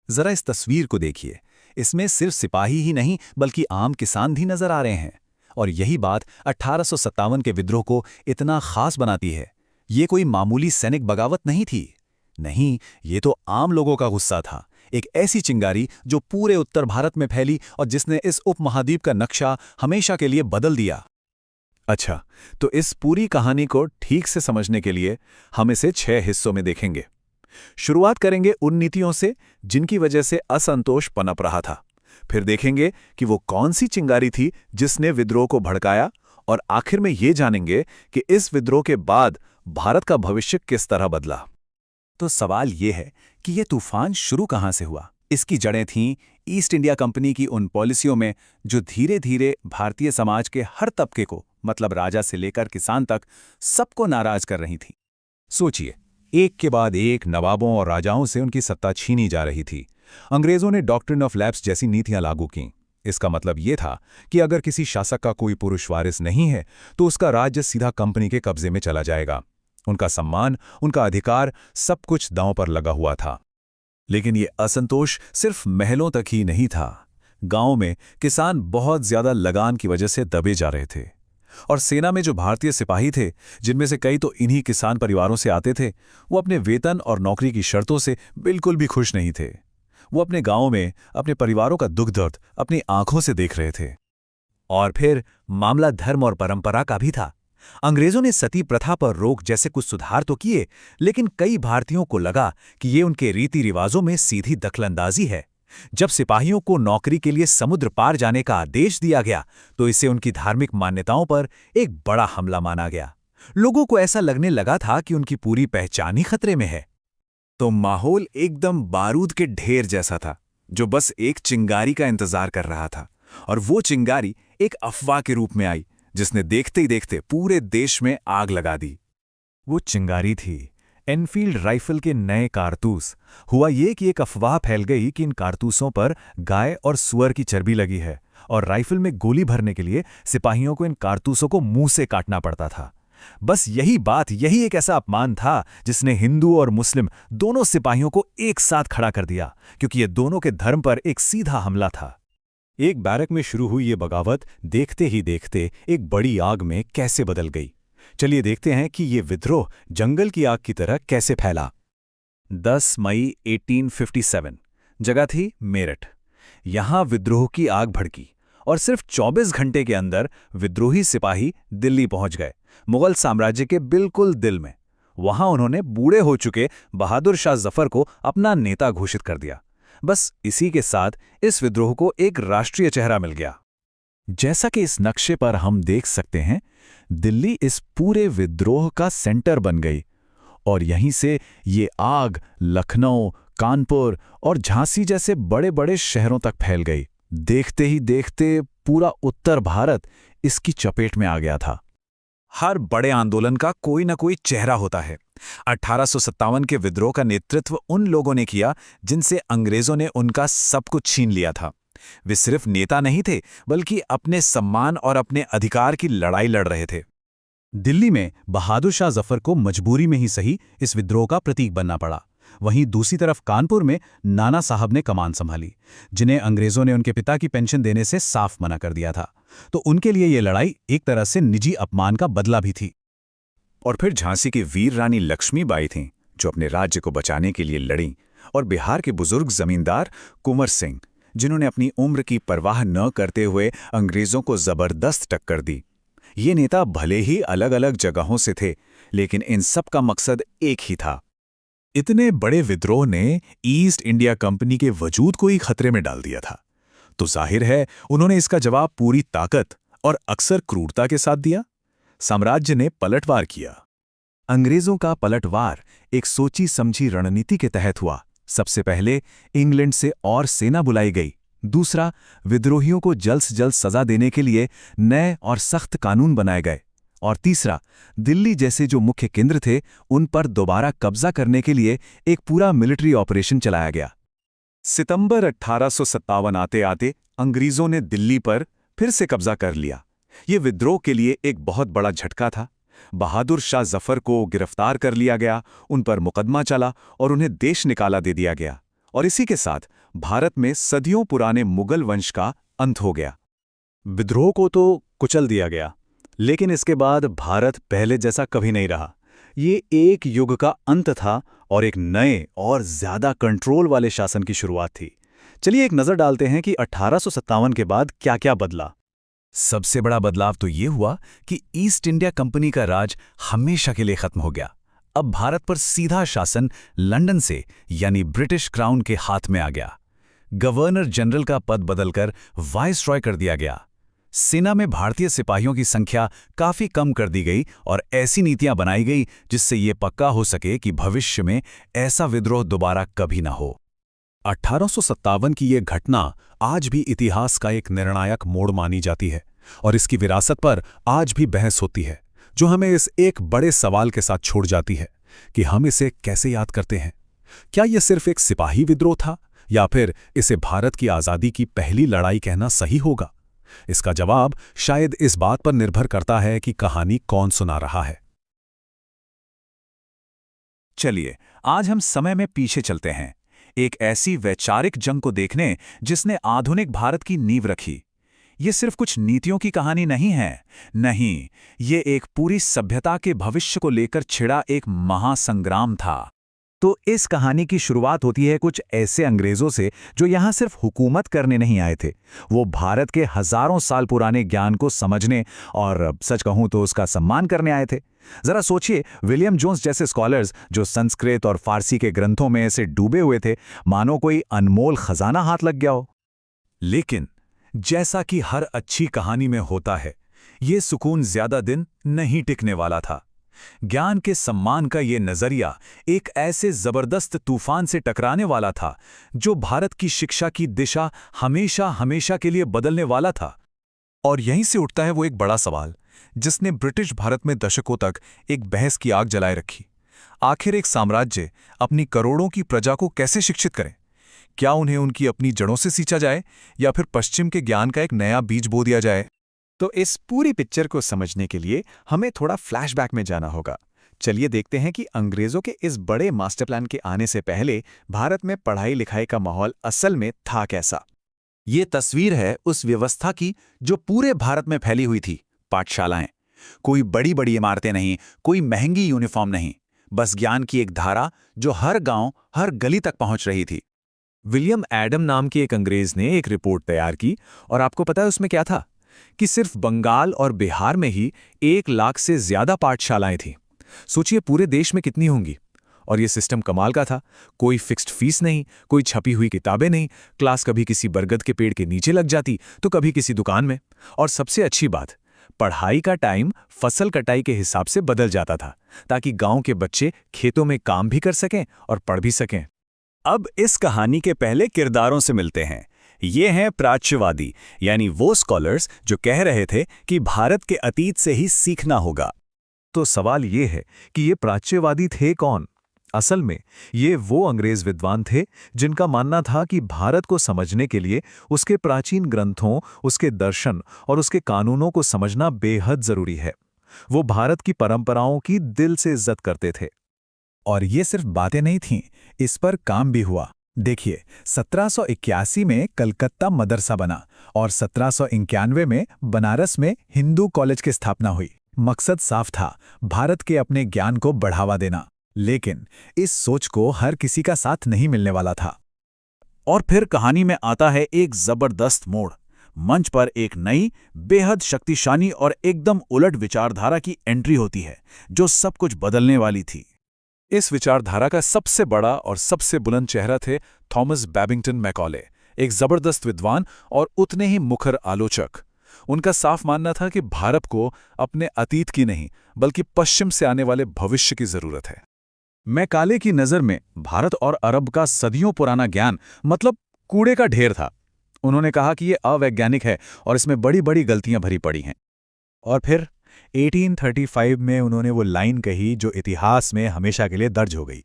जरा इस तस्वीर को देखिए। इसमें सिर्फ सिपाही ही नहीं बल्कि आम किसान भी नजर आ रहे हैं। और यही बात 1857 के विद्रोह को इतना खास बनाती है। ये कोई मामूली सैनिक बगावत नहीं थी। नहीं, ये तो आम लोगों का गुस्सा था। एक ऐसी चिंगारी जो पूरे उत्तर भारत में फैली और जिसने इस उपमहाद्वीप का नक्शा हमेशा के लिए बदल दिया। अच्छा, तो इस पूरी कहानी को ठीक से समझने के लिए हम इसे 6 हिस्सों में देखेंगे। शुरुआत करेंगे उन नीतियों से जिनकी वजह से असंतोष पनप रहा था। फिर देखेंगे कि वो कौन सी चिंगारी थी जिसने विद्रोह को भड़काया, और आखिर में ये जानेंगे कि इस विद्रोह के बाद भारत का भविष्य किस तरह बदला। तो सवाल ये है कि ये तूफान शुरू कहां से हुआ। इसकी जड़ें थीं ईस्ट इंडिया कंपनी की उन पॉलिसियों में जो धीरे धीरे भारतीय समाज के हर तबके को, मतलब राजा से लेकर किसान तक, सबको नाराज कर रही थी। सोचिए, एक के बाद एक नवाबों और राजाओं से उनकी सत्ता छीनी जा रही थी। अंग्रेजों ने डॉक्ट्रिन ऑफ लैप्स जैसी नीतियां लागू कीं। इसका मतलब ये था कि अगर किसी शासक का कोई पुरुष वारिस नहीं है तो उसका राज्य सीधा कंपनी के कब्जे में चला जाएगा। उनका सम्मान, उनका अधिकार, सब कुछ दांव पर लगा हुआ था। लेकिन ये असंतोष सिर्फ महलों तक ही नहीं था। गांव में किसान बहुत ज्यादा लगान की वजह से दबे जा रहे थे। और सेना में जो भारतीय सिपाही थे, जिनमें से कई तो इन्हीं किसान परिवारों से आते थे, वो अपने वेतन और नौकरी की शर्तों से बिल्कुल भी खुश नहीं थे। वो अपने गांव में अपने परिवारों का दुख दर्द अपनी आंखों से देख रहे थे। और फिर मामला धर्म और परंपरा का भी था। अंग्रेजों ने सती प्रथा पर रोक जैसे कुछ सुधार तो किए, लेकिन कई भारतीयों को लगा कि ये उनके रीति रिवाजों में सीधी दखलंदाजी है। जब सिपाहियों को नौकरी के लिए समुद्र पार जाने का आदेश दिया गया तो इसे उनकी धार्मिक मान्यताओं पर एक बड़ा हमला माना गया। लोगों को ऐसा लगने लगा था कि उनकी पूरी पहचान ही खतरे में है। तो माहौल एकदम बारूद के ढेर जैसा था, जो बस एक चिंगारी का इंतजार कर रहा था। और वो चिंगारी एक अफवाह के रूप में आई, जिसने देखते ही देखते पूरे देश में आग लगा दी। वो चिंगारी थी एनफील्ड राइफल के नए कारतूस। हुआ ये कि एक अफवाह फैल गई कि इन कारतूसों पर गाय और सुअर की चर्बी लगी है, और राइफल में गोली भरने के लिए सिपाहियों को इन कारतूसों को मुंह से काटना पड़ता था। बस यही बात, यही एक ऐसा अपमान था जिसने हिंदू और मुस्लिम दोनों सिपाहियों को एक साथ खड़ा कर दिया, क्योंकि ये दोनों के धर्म पर एक सीधा हमला था। एक बैरक में शुरू हुई ये बगावत देखते ही देखते एक बड़ी आग में कैसे बदल गई। चलिए देखते हैं कि ये विद्रोह जंगल की आग की तरह कैसे फैला। 10 मई 1857 जगह थी मेरठ। यहां विद्रोह की आग भड़की और सिर्फ 24 घंटे के अंदर विद्रोही सिपाही दिल्ली पहुंच गए, मुगल साम्राज्य के बिल्कुल दिल में। वहां उन्होंने बूढ़े हो चुके बहादुर शाह जफर को अपना नेता घोषित कर दिया। बस इसी के साथ इस विद्रोह को एक राष्ट्रीय चेहरा मिल गया। जैसा कि इस नक्शे पर हम देख सकते हैं, दिल्ली इस पूरे विद्रोह का सेंटर बन गई, और यहीं से ये आग लखनऊ, कानपुर और झांसी जैसे बड़े बड़े शहरों तक फैल गई। देखते ही देखते पूरा उत्तर भारत इसकी चपेट में आ गया था। हर बड़े आंदोलन का कोई न कोई चेहरा होता है। 1857 के विद्रोह का नेतृत्व उन लोगों ने किया जिनसे अंग्रेजों ने उनका सब कुछ छीन लिया था। वे सिर्फ नेता नहीं थे, बल्कि अपने सम्मान और अपने अधिकार की लड़ाई लड़ रहे थे। दिल्ली में बहादुर शाह जफर को मजबूरी में ही सही इस विद्रोह का प्रतीक बनना पड़ा। वहीं दूसरी तरफ कानपुर में नाना साहब ने कमान संभाली, जिन्हें अंग्रेजों ने उनके पिता की पेंशन देने से साफ मना कर दिया था। तो उनके लिए ये लड़ाई एक तरह से निजी अपमान का बदला भी थी। और फिर झांसी की वीर रानी लक्ष्मीबाई थीं, जो अपने राज्य को बचाने के लिए लड़ीं, और बिहार के बुजुर्ग जमींदार कुंवर सिंह, जिन्होंने अपनी उम्र की परवाह न करते हुए अंग्रेजों को जबरदस्त टक्कर दी। ये नेता भले ही अलग अलग जगहों से थे, लेकिन इन सब का मकसद एक ही था। इतने बड़े विद्रोह ने ईस्ट इंडिया कंपनी के वजूद को ही खतरे में डाल दिया था, तो जाहिर है उन्होंने इसका जवाब पूरी ताकत और अक्सर क्रूरता के साथ दिया। साम्राज्य ने पलटवार किया। अंग्रेजों का पलटवार एक सोची समझी रणनीति के तहत हुआ। सबसे पहले इंग्लैंड से और सेना बुलाई गई। दूसरा, विद्रोहियों को जल्द से जल्द सजा देने के लिए नए और सख्त कानून बनाए गए। और तीसरा, दिल्ली जैसे जो मुख्य केंद्र थे उन पर दोबारा कब्जा करने के लिए एक पूरा मिलिट्री ऑपरेशन चलाया गया। सितंबर 1857 आते आते अंग्रेजों ने दिल्ली पर फिर से कब्जा कर लिया। ये विद्रोह के लिए एक बहुत बड़ा झटका था। बहादुर शाह जफर को गिरफ्तार कर लिया गया, उन पर मुकदमा चला और उन्हें देश निकाला दे दिया गया। और इसी के साथ भारत में सदियों पुराने मुगल वंश का अंत हो गया। विद्रोह को तो कुचल दिया गया, लेकिन इसके बाद भारत पहले जैसा कभी नहीं रहा। ये एक युग का अंत था और एक नए और ज्यादा कंट्रोल वाले शासन की शुरुआत थी। चलिए एक नजर डालते हैं कि 1857 के बाद क्या क्या बदला। सबसे बड़ा बदलाव तो ये हुआ कि ईस्ट इंडिया कंपनी का राज हमेशा के लिए खत्म हो गया। अब भारत पर सीधा शासन लंदन से यानी ब्रिटिश क्राउन के हाथ में आ गया। गवर्नर जनरल का पद बदलकर वाइसरॉय कर दिया गया। सेना में भारतीय सिपाहियों की संख्या काफी कम कर दी गई और ऐसी नीतियां बनाई गई जिससे ये पक्का हो सके कि भविष्य में ऐसा विद्रोह दोबारा कभी ना हो। 1857 की ये घटना आज भी इतिहास का एक निर्णायक मोड़ मानी जाती है और इसकी विरासत पर आज भी बहस होती है, जो हमें इस एक बड़े सवाल के साथ छोड़ जाती है कि हम इसे कैसे याद करते हैं। क्या यह सिर्फ एक सिपाही विद्रोह था या फिर इसे भारत की आज़ादी की पहली लड़ाई कहना सही होगा? इसका जवाब शायद इस बात पर निर्भर करता है कि कहानी कौन सुना रहा है। चलिए आज हम समय में पीछे चलते हैं, एक ऐसी वैचारिक जंग को देखने जिसने आधुनिक भारत की नींव रखी। ये सिर्फ कुछ नीतियों की कहानी नहीं है, नहीं, ये एक पूरी सभ्यता के भविष्य को लेकर छिड़ा एक महासंग्राम था। तो इस कहानी की शुरुआत होती है कुछ ऐसे अंग्रेजों से जो यहाँ सिर्फ हुकूमत करने नहीं आए थे, वो भारत के हजारों साल पुराने ज्ञान को समझने और सच कहूं तो उसका सम्मान करने आए थे। जरा सोचिए, विलियम जोन्स जैसे स्कॉलर्स जो संस्कृत और फारसी के ग्रंथों में ऐसे डूबे हुए थे, मानो कोई अनमोल खजाना हाथ लग गया हो। लेकिन जैसा कि हर अच्छी कहानी में होता है, ये सुकून ज्यादा दिन नहीं टिकने वाला था। ज्ञान के सम्मान का ये नजरिया एक ऐसे जबरदस्त तूफान से टकराने वाला था जो भारत की शिक्षा की दिशा हमेशा हमेशा के लिए बदलने वाला था। और यहीं से उठता है वो एक बड़ा सवाल जिसने ब्रिटिश भारत में दशकों तक एक बहस की आग जलाए रखी। आखिर एक साम्राज्य अपनी करोड़ों की प्रजा को कैसे शिक्षित करे? क्या उन्हें उनकी अपनी जड़ों से सींचा जाए या फिर पश्चिम के ज्ञान का एक नया बीज बो दिया जाए? तो इस पूरी पिक्चर को समझने के लिए हमें थोड़ा फ्लैशबैक में जाना होगा। चलिए देखते हैं कि अंग्रेजों के इस बड़े मास्टर प्लान के आने से पहले भारत में पढ़ाई लिखाई का माहौल असल में था कैसा। ये तस्वीर है उस व्यवस्था की जो पूरे भारत में फैली हुई थी। पाठशालाएं, कोई बड़ी बड़ी इमारतें नहीं, कोई महंगी यूनिफॉर्म नहीं, बस ज्ञान की एक धारा जो हर गांव हर गली तक पहुंच रही थी। विलियम एडम नाम के एक अंग्रेज ने एक रिपोर्ट तैयार की और आपको पता है उसमें क्या था कि सिर्फ बंगाल और बिहार में ही 1 लाख से ज्यादा पाठशालाएं थीं। सोचिए पूरे देश में कितनी होंगी। और ये सिस्टम कमाल का था, कोई फिक्स्ड फीस नहीं, कोई छपी हुई किताबें नहीं, क्लास कभी किसी बरगद के पेड़ के नीचे लग जाती तो कभी किसी दुकान में। और सबसे अच्छी बात, पढ़ाई का टाइम फसल कटाई के हिसाब से बदल जाता था ताकि गांव के बच्चे खेतों में काम भी कर सकें और पढ़ भी सकें। अब इस कहानी के पहले किरदारों से मिलते हैं। ये हैं प्राच्यवादी, यानी वो स्कॉलर्स जो कह रहे थे कि भारत के अतीत से ही सीखना होगा। तो सवाल ये है कि ये प्राच्यवादी थे कौन? असल में ये वो अंग्रेज विद्वान थे जिनका मानना था कि भारत को समझने के लिए उसके प्राचीन ग्रंथों, उसके दर्शन और उसके कानूनों को समझना बेहद जरूरी है। वो भारत की परंपराओं की दिल से इज्जत करते थे। और ये सिर्फ बातें नहीं थीं, इस पर काम भी हुआ। देखिए, 1781 में कलकत्ता मदरसा बना और 1791 में बनारस में हिंदू कॉलेज की स्थापना हुई। मकसद साफ था, भारत के अपने ज्ञान को बढ़ावा देना। लेकिन इस सोच को हर किसी का साथ नहीं मिलने वाला था। और फिर कहानी में आता है एक जबरदस्त मोड़। मंच पर एक नई, बेहद शक्तिशाली और एकदम उलट विचारधारा की एंट्री होती है, जो सब कुछ बदलने वाली थी। इस विचारधारा का सबसे बड़ा और सबसे बुलंद चेहरा थे थॉमस बैबिंगटन मैकॉले, एक जबरदस्त विद्वान और उतने ही मुखर आलोचक। उनका साफ मानना था कि भारत को अपने अतीत की नहीं, बल्कि पश्चिम से आने वाले भविष्य की जरूरत है। मैकाले की नज़र में भारत और अरब का सदियों पुराना ज्ञान मतलब कूड़े का ढेर था। उन्होंने कहा कि ये अवैज्ञानिक है और इसमें बड़ी बड़ी गलतियां भरी पड़ी हैं। और फिर 1835 में उन्होंने वो लाइन कही जो इतिहास में हमेशा के लिए दर्ज हो गई।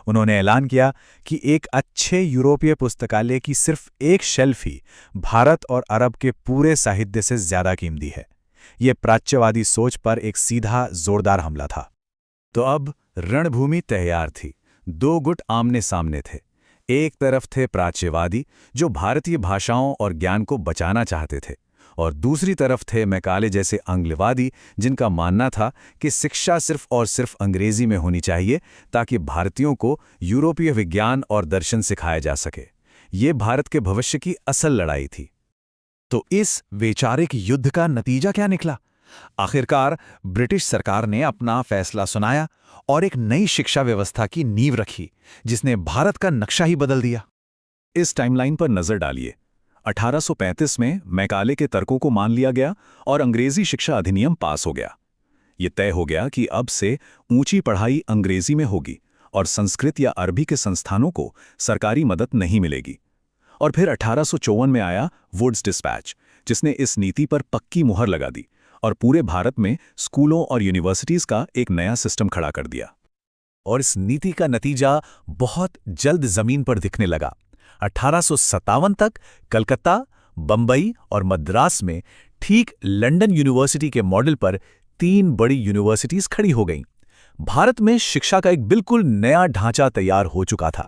उन्होंने ऐलान किया कि एक अच्छे यूरोपीय पुस्तकालय की सिर्फ एक शेल्फ ही भारत और अरब के पूरे साहित्य से ज्यादा कीमती है। ये प्राच्यवादी सोच पर एक सीधा, जोरदार हमला था। तो अब रणभूमि तैयार थी। दो गुट आमने सामने थे। एक तरफ थे प्राच्यवादी जो भारतीय भाषाओं और ज्ञान को बचाना चाहते थे, और दूसरी तरफ थे मैकाले जैसे आंग्लवादी जिनका मानना था कि शिक्षा सिर्फ और सिर्फ अंग्रेजी में होनी चाहिए ताकि भारतीयों को यूरोपीय विज्ञान और दर्शन सिखाया जा सके। ये भारत के भविष्य की असल लड़ाई थी। तो इस वैचारिक युद्ध का नतीजा क्या निकला? आखिरकार ब्रिटिश सरकार ने अपना फैसला सुनाया और एक नई शिक्षा व्यवस्था की नींव रखी, जिसने भारत का नक्शा ही बदल दिया। इस टाइमलाइन पर नजर डालिए। 1835 में मैकाले के तर्कों को मान लिया गया और अंग्रेजी शिक्षा अधिनियम पास हो गया। ये तय हो गया कि अब से ऊंची पढ़ाई अंग्रेजी में होगी और संस्कृत या अरबी के संस्थानों को सरकारी मदद नहीं मिलेगी। और फिर 1854 में आया वुड्स डिस्पैच, जिसने इस नीति पर पक्की मुहर लगा दी और पूरे भारत में स्कूलों और यूनिवर्सिटीज का एक नया सिस्टम खड़ा कर दिया। और इस नीति का नतीजा बहुत जल्द जमीन पर दिखने लगा। 1857 तक कलकत्ता, बंबई और मद्रास में ठीक लंदन यूनिवर्सिटी के मॉडल पर 3 बड़ी यूनिवर्सिटीज खड़ी हो गईं। भारत में शिक्षा का एक बिल्कुल नया ढांचा तैयार हो चुका था।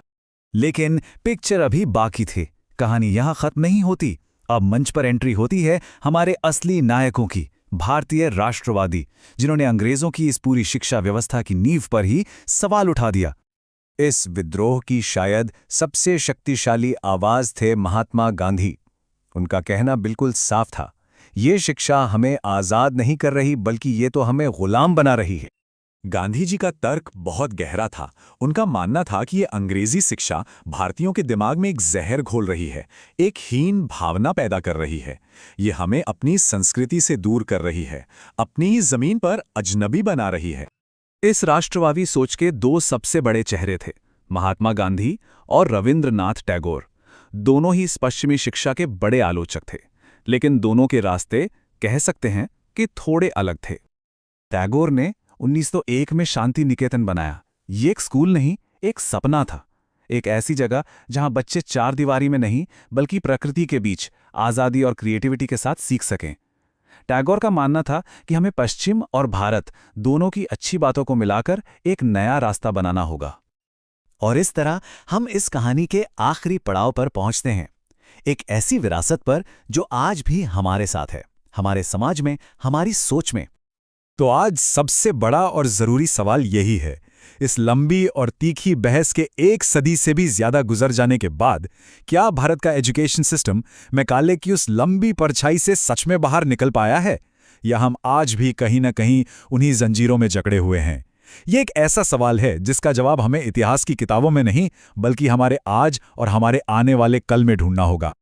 लेकिन पिक्चर अभी बाकी थी। कहानी यहां खत्म नहीं होती। अब मंच पर एंट्री होती है हमारे असली नायकों की, भारतीय राष्ट्रवादी, जिन्होंने अंग्रेजों की इस पूरी शिक्षा व्यवस्था की नींव पर ही सवाल उठा दिया। इस विद्रोह की शायद सबसे शक्तिशाली आवाज थे महात्मा गांधी। उनका कहना बिल्कुल साफ था, ये शिक्षा हमें आजाद नहीं कर रही बल्कि ये तो हमें गुलाम बना रही है। गांधी जी का तर्क बहुत गहरा था। उनका मानना था कि ये अंग्रेजी शिक्षा भारतीयों के दिमाग में एक जहर घोल रही है, एक हीन भावना पैदा कर रही है। ये हमें अपनी संस्कृति से दूर कर रही है, अपनी ही जमीन पर अजनबी बना रही है। इस राष्ट्रवादी सोच के 2 सबसे बड़े चेहरे थे, महात्मा गांधी और रविंद्रनाथ टैगोर। दोनों ही पश्चिमी शिक्षा के बड़े आलोचक थे, लेकिन दोनों के रास्ते कह सकते हैं कि थोड़े अलग थे। टैगोर ने 1901 में शांति निकेतन बनाया। ये एक स्कूल नहीं, एक सपना था। एक ऐसी जगह जहां बच्चे 4 दीवारी में नहीं बल्कि प्रकृति के बीच आज़ादी और क्रिएटिविटी के साथ सीख सकें। टैगोर का मानना था कि हमें पश्चिम और भारत दोनों की अच्छी बातों को मिलाकर एक नया रास्ता बनाना होगा। और इस तरह हम इस कहानी के आखिरी पड़ाव पर पहुंचते हैं, एक ऐसी विरासत पर जो आज भी हमारे साथ है, हमारे समाज में, हमारी सोच में। तो आज सबसे बड़ा और जरूरी सवाल यही है, इस लंबी और तीखी बहस के 1 सदी से भी ज्यादा गुजर जाने के बाद क्या भारत का एजुकेशन सिस्टम मैकाले की उस लंबी परछाई से सच में बाहर निकल पाया है, या हम आज भी कहीं न कहीं उन्हीं जंजीरों में जकड़े हुए हैं? ये एक ऐसा सवाल है जिसका जवाब हमें इतिहास की किताबों में नहीं बल्कि हमारे आज और हमारे आने वाले कल में ढूंढना होगा।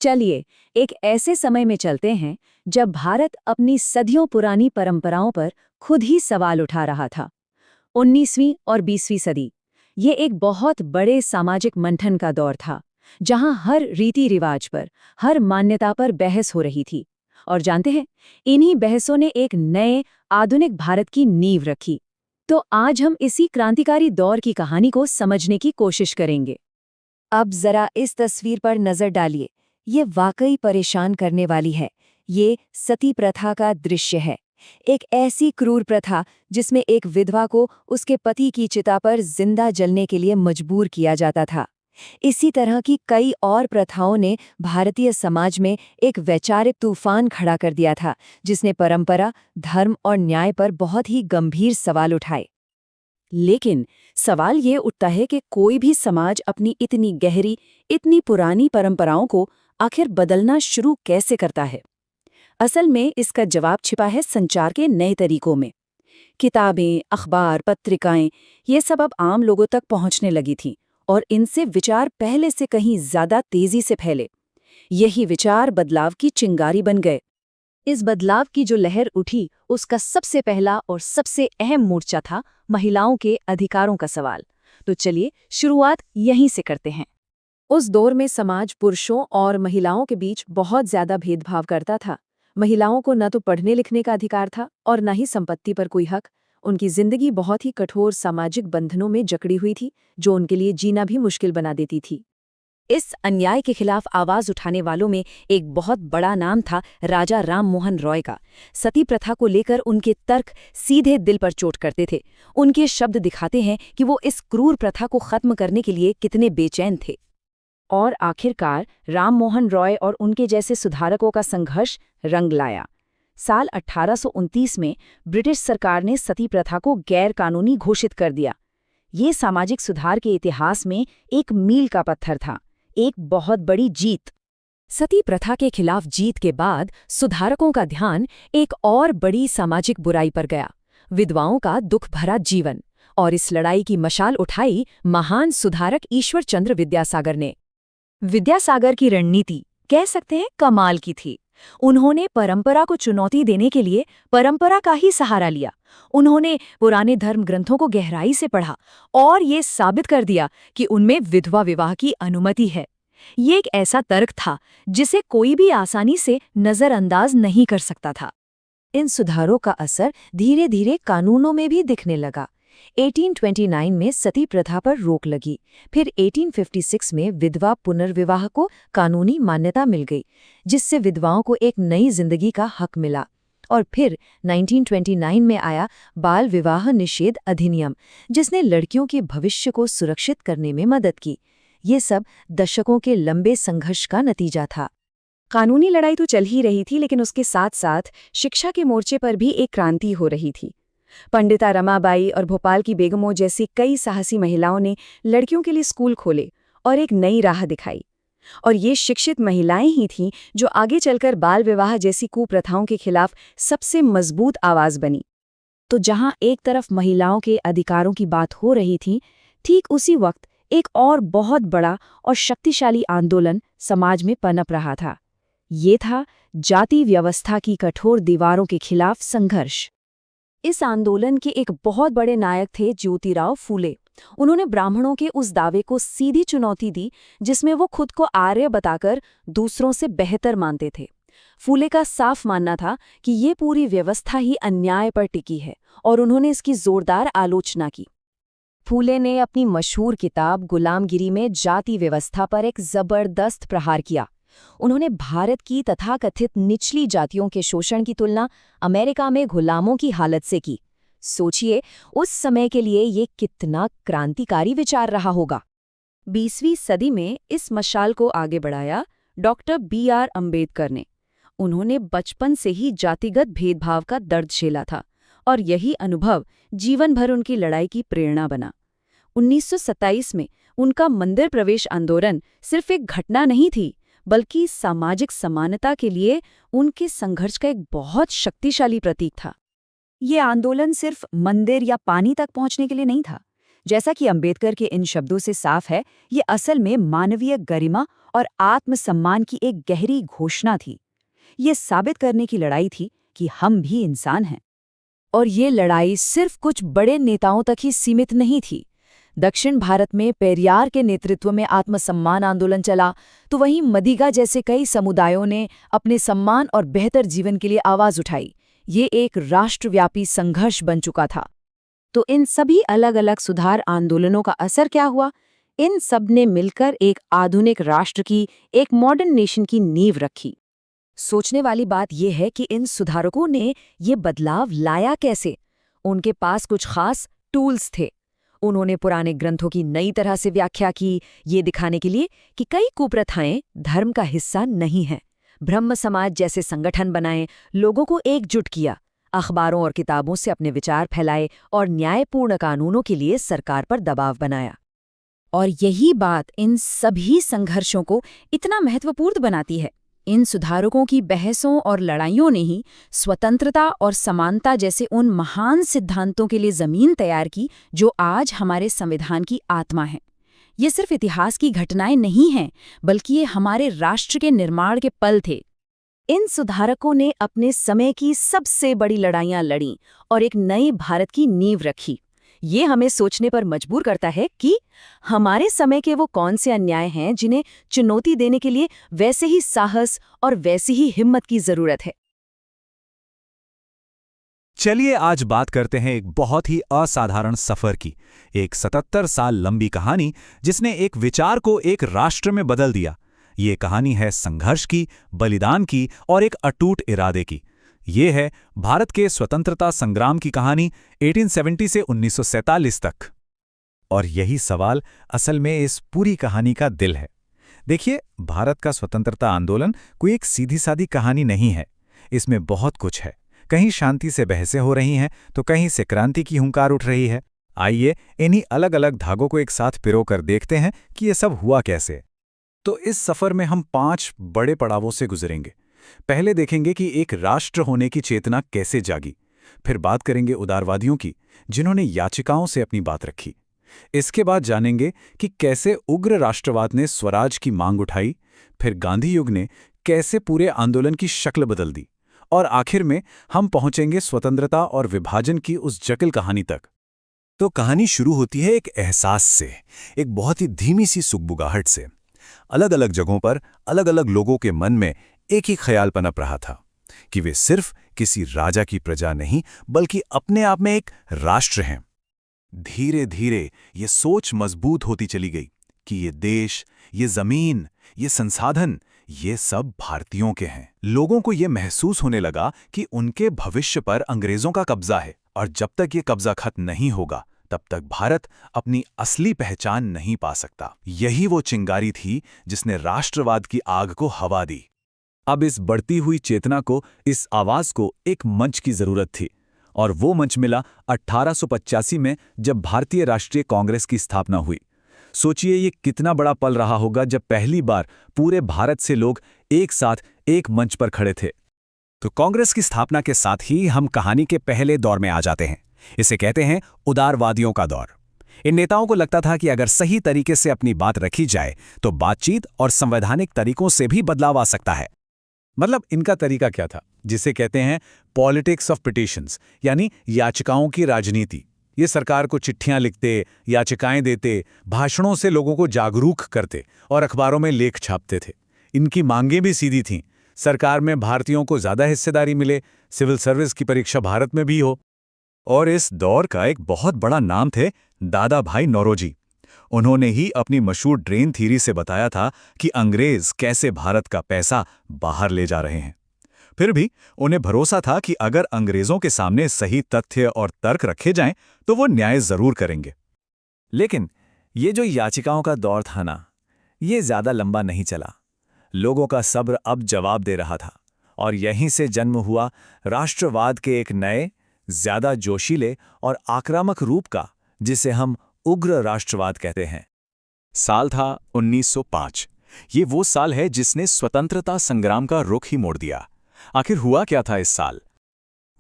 चलिए एक ऐसे समय में चलते हैं जब भारत अपनी सदियों पुरानी परंपराओं पर खुद ही सवाल उठा रहा था। 19वीं और 20वीं सदी, ये एक बहुत बड़े सामाजिक मंथन का दौर था। जहां हर रीति रिवाज पर, हर मान्यता पर बहस हो रही थी। और जानते हैं, इन्हीं बहसों ने एक नए आधुनिक भारत की नींव रखी। तो आज हम इसी क्रांतिकारी दौर की कहानी को समझने की कोशिश करेंगे। अब जरा इस तस्वीर पर नजर डालिए, ये वाकई परेशान करने वाली है। ये सती प्रथा का दृश्य है। एक ऐसी क्रूर प्रथा जिसमें एक विधवा को उसके पति की चिता पर जिंदा जलने के लिए मजबूर किया जाता था। इसी तरह की कई और प्रथाओं ने भारतीय समाज में एक वैचारिक तूफान खड़ा कर दिया था, जिसने परंपरा, धर्म और न्याय पर बहुत ही गंभीर सवाल उठाए। लेकिन सवाल ये उठता है कि कोई भी समाज अपनी इतनी गहरी, इतनी पुरानी परंपराओं को आखिर बदलना शुरू कैसे करता है? असल में इसका जवाब छिपा है संचार के नए तरीकों में। किताबें, अखबार, पत्रिकाएं, ये सब अब आम लोगों तक पहुंचने लगी थीं और इनसे विचार पहले से कहीं ज्यादा तेजी से फैले। यही विचार बदलाव की चिंगारी बन गए। इस बदलाव की जो लहर उठी, उसका सबसे पहला और सबसे अहम मोर्चा था महिलाओं के अधिकारों का सवाल। तो चलिए शुरुआत यहीं से करते हैं। उस दौर में समाज पुरुषों और महिलाओं के बीच बहुत ज्यादा भेदभाव करता था। महिलाओं को न तो पढ़ने लिखने का अधिकार था और न ही संपत्ति पर कोई हक। उनकी जिंदगी बहुत ही कठोर सामाजिक बंधनों में जकड़ी हुई थी, जो उनके लिए जीना भी मुश्किल बना देती थी। इस अन्याय के खिलाफ आवाज उठाने वालों में एक बहुत बड़ा नाम था राजा राम मोहन रॉय का। सती प्रथा को लेकर उनके तर्क सीधे दिल पर चोट करते थे। उनके शब्द दिखाते हैं कि वो इस क्रूर प्रथा को खत्म करने के लिए कितने बेचैन थे। और आखिरकार राम मोहन रॉय और उनके जैसे सुधारकों का संघर्ष रंग लाया। साल 1829 में ब्रिटिश सरकार ने सती प्रथा को गैर कानूनी घोषित कर दिया। ये सामाजिक सुधार के इतिहास में एक मील का पत्थर था, एक बहुत बड़ी जीत। सती प्रथा के खिलाफ जीत के बाद सुधारकों का ध्यान एक और बड़ी सामाजिक बुराई पर गया, विधवाओं का दुख भरा जीवन। और इस लड़ाई की मशाल उठाई महान सुधारक ईश्वरचंद्र विद्यासागर ने। विद्यासागर की रणनीति कह सकते हैं कमाल की थी। उन्होंने परंपरा को चुनौती देने के लिए परंपरा का ही सहारा लिया। उन्होंने पुराने धर्म ग्रंथों को गहराई से पढ़ा और ये साबित कर दिया कि उनमें विधवा विवाह की अनुमति है। ये एक ऐसा तर्क था जिसे कोई भी आसानी से नजरअंदाज नहीं कर सकता था। इन सुधारों का असर धीरे धीरे कानूनों में भी दिखने लगा। 1829 में सती प्रथा पर रोक लगी। फिर 1856 में विधवा पुनर्विवाह को कानूनी मान्यता मिल गई, जिससे विधवाओं को एक नई जिंदगी का हक मिला। और फिर 1929 में आया बाल विवाह निषेध अधिनियम, जिसने लड़कियों के भविष्य को सुरक्षित करने में मदद की। ये सब दशकों के लंबे संघर्ष का नतीजा था। कानूनी लड़ाई तो चल ही रही थी, लेकिन उसके साथ साथ शिक्षा के मोर्चे पर भी एक क्रांति हो रही थी। पंडिता रमाबाई और भोपाल की बेगमों जैसी कई साहसी महिलाओं ने लड़कियों के लिए स्कूल खोले और एक नई राह दिखाई। और ये शिक्षित महिलाएं ही थीं जो आगे चलकर बाल विवाह जैसी कुप्रथाओं के खिलाफ सबसे मजबूत आवाज बनी। तो जहां एक तरफ महिलाओं के अधिकारों की बात हो रही थी, ठीक उसी वक्त एक और बहुत बड़ा और शक्तिशाली आंदोलन समाज में पनप रहा था। ये था जाति व्यवस्था की कठोर दीवारों के खिलाफ संघर्ष। इस आंदोलन के एक बहुत बड़े नायक थे ज्योतिराव फूले। उन्होंने ब्राह्मणों के उस दावे को सीधी चुनौती दी जिसमें वो खुद को आर्य बताकर दूसरों से बेहतर मानते थे। फूले का साफ मानना था कि ये पूरी व्यवस्था ही अन्याय पर टिकी है और उन्होंने इसकी जोरदार आलोचना की। फूले ने अपनी मशहूर किताब गुलामगिरी में जाति व्यवस्था पर एक जबरदस्त प्रहार किया। उन्होंने भारत की तथाकथित निचली जातियों के शोषण की तुलना अमेरिका में गुलामों की हालत से की। सोचिए, उस समय के लिए ये कितना क्रांतिकारी विचार रहा होगा। 20वीं सदी में इस मशाल को आगे बढ़ाया डॉक्टर B.R. अम्बेडकर ने। उन्होंने बचपन से ही जातिगत भेदभाव का दर्द झेला था और यही अनुभव जीवन भर उनकी लड़ाई की प्रेरणा बना। 1927 में उनका मंदिर प्रवेश आंदोलन सिर्फ एक घटना नहीं थी, बल्कि सामाजिक समानता के लिए उनके संघर्ष का एक बहुत शक्तिशाली प्रतीक था। ये आंदोलन सिर्फ मंदिर या पानी तक पहुंचने के लिए नहीं था। जैसा कि अंबेडकर के इन शब्दों से साफ है, ये असल में मानवीय गरिमा और आत्मसम्मान की एक गहरी घोषणा थी। ये साबित करने की लड़ाई थी कि हम भी इंसान हैं। और ये लड़ाई सिर्फ कुछ बड़े नेताओं तक ही सीमित नहीं थी। दक्षिण भारत में पेरियार के नेतृत्व में आत्मसम्मान आंदोलन चला, तो वहीं मदिगा जैसे कई समुदायों ने अपने सम्मान और बेहतर जीवन के लिए आवाज उठाई। ये एक राष्ट्रव्यापी संघर्ष बन चुका था। तो इन सभी अलग अलग सुधार आंदोलनों का असर क्या हुआ? इन सब ने मिलकर एक आधुनिक राष्ट्र की, एक मॉडर्न नेशन की नींव रखी। सोचने वाली बात यह है कि इन सुधारकों ने ये बदलाव लाया कैसे? उनके पास कुछ खास टूल्स थे। उन्होंने पुराने ग्रंथों की नई तरह से व्याख्या की, ये दिखाने के लिए कि कई कुप्रथाएं धर्म का हिस्सा नहीं हैं। ब्रह्म समाज जैसे संगठन बनाए, लोगों को एकजुट किया, अखबारों और किताबों से अपने विचार फैलाए और न्यायपूर्ण कानूनों के लिए सरकार पर दबाव बनाया। और यही बात इन सभी संघर्षों को इतना महत्वपूर्ण बनाती है। इन सुधारकों की बहसों और लड़ाइयों ने ही स्वतंत्रता और समानता जैसे उन महान सिद्धांतों के लिए जमीन तैयार की जो आज हमारे संविधान की आत्मा है। ये सिर्फ इतिहास की घटनाएं नहीं हैं, बल्कि ये हमारे राष्ट्र के निर्माण के पल थे। इन सुधारकों ने अपने समय की सबसे बड़ी लड़ाइयां लड़ी और एक नए भारत की नींव रखी। ये हमें सोचने पर मजबूर करता है कि हमारे समय के वो कौन से अन्याय हैं जिन्हें चुनौती देने के लिए वैसे ही साहस और वैसी ही हिम्मत की जरूरत है। चलिए आज बात करते हैं एक बहुत ही असाधारण सफर की, एक 77 साल लंबी कहानी जिसने एक विचार को एक राष्ट्र में बदल दिया। ये कहानी है संघर्ष की, बलिदान की और एक अटूट इरादे की। ये है भारत के स्वतंत्रता संग्राम की कहानी 1870 से 1947 तक। और यही सवाल असल में इस पूरी कहानी का दिल है। देखिए, भारत का स्वतंत्रता आंदोलन कोई एक सीधी सादी कहानी नहीं है। इसमें बहुत कुछ है। कहीं शांति से बहसें हो रही हैं तो कहीं से क्रांति की हुंकार उठ रही है। आइए इन्हीं अलग अलग धागों को एक साथ पिरोकर देखते हैं कि ये सब हुआ कैसे। तो इस सफर में हम 5 बड़े पड़ावों से गुजरेंगे। पहले देखेंगे कि एक राष्ट्र होने की चेतना कैसे जागी। फिर बात करेंगे उदारवादियों की, जिन्होंने याचिकाओं से अपनी बात रखी। इसके बाद जानेंगे कि कैसे उग्र राष्ट्रवाद ने स्वराज की मांग उठाई। फिर गांधी युग ने कैसे पूरे आंदोलन की शक्ल बदल दी। और आखिर में हम पहुंचेंगे स्वतंत्रता और विभाजन की उस जटिल कहानी तक। तो कहानी शुरू होती है एक एहसास से, एक बहुत ही धीमी सी सुगबुगाहट से। अलग अलग जगहों पर अलग अलग लोगों के मन में एक ही ख्याल पनप रहा था कि वे सिर्फ किसी राजा की प्रजा नहीं, बल्कि अपने आप में एक राष्ट्र हैं। धीरे धीरे ये सोच मजबूत होती चली गई कि ये देश, ये जमीन, ये संसाधन, ये सब भारतीयों के हैं। लोगों को ये महसूस होने लगा कि उनके भविष्य पर अंग्रेजों का कब्जा है, और जब तक ये कब्जा खत्म नहीं होगा तब तक भारत अपनी असली पहचान नहीं पा सकता। यही वो चिंगारी थी जिसने राष्ट्रवाद की आग को हवा दी। अब इस बढ़ती हुई चेतना को, इस आवाज को एक मंच की जरूरत थी, और वो मंच मिला 1885 में जब भारतीय राष्ट्रीय कांग्रेस की स्थापना हुई। सोचिए ये कितना बड़ा पल रहा होगा जब पहली बार पूरे भारत से लोग एक साथ एक मंच पर खड़े थे। तो कांग्रेस की स्थापना के साथ ही हम कहानी के पहले दौर में आ जाते हैं। इसे कहते हैं उदारवादियों का दौर। इन नेताओं को लगता था कि अगर सही तरीके से अपनी बात रखी जाए तो बातचीत और संवैधानिक तरीकों से भी बदलाव आ सकता है। मतलब इनका तरीका क्या था, जिसे कहते हैं पॉलिटिक्स ऑफ पिटीशंस, यानी याचिकाओं की राजनीति। ये सरकार को चिट्ठियां लिखते, याचिकाएं देते, भाषणों से लोगों को जागरूक करते और अखबारों में लेख छापते थे। इनकी मांगें भी सीधी थीं। सरकार में भारतीयों को ज्यादा हिस्सेदारी मिले, सिविल सर्विस की परीक्षा भारत में भी हो। और इस दौर का एक बहुत बड़ा नाम थे दादा भाई नौरोजी। उन्होंने ही अपनी मशहूर ड्रेन थ्योरी से बताया था कि अंग्रेज कैसे भारत का पैसा बाहर ले जा रहे हैं। फिर भी उन्हें भरोसा था कि अगर अंग्रेजों के सामने सही तथ्य और तर्क रखे जाएं तो वो न्याय जरूर करेंगे। लेकिन ये जो याचिकाओं का दौर था ना, ये ज्यादा लंबा नहीं चला। लोगों का सब्र अब जवाब दे रहा था, और यहीं से जन्म हुआ राष्ट्रवाद के एक नए, ज्यादा जोशीले और आक्रामक रूप का, जिसे हम उग्र राष्ट्रवाद कहते हैं। साल था 1905। ये वो साल है जिसने स्वतंत्रता संग्राम का रुख ही मोड़ दिया। आखिर हुआ क्या था इस साल?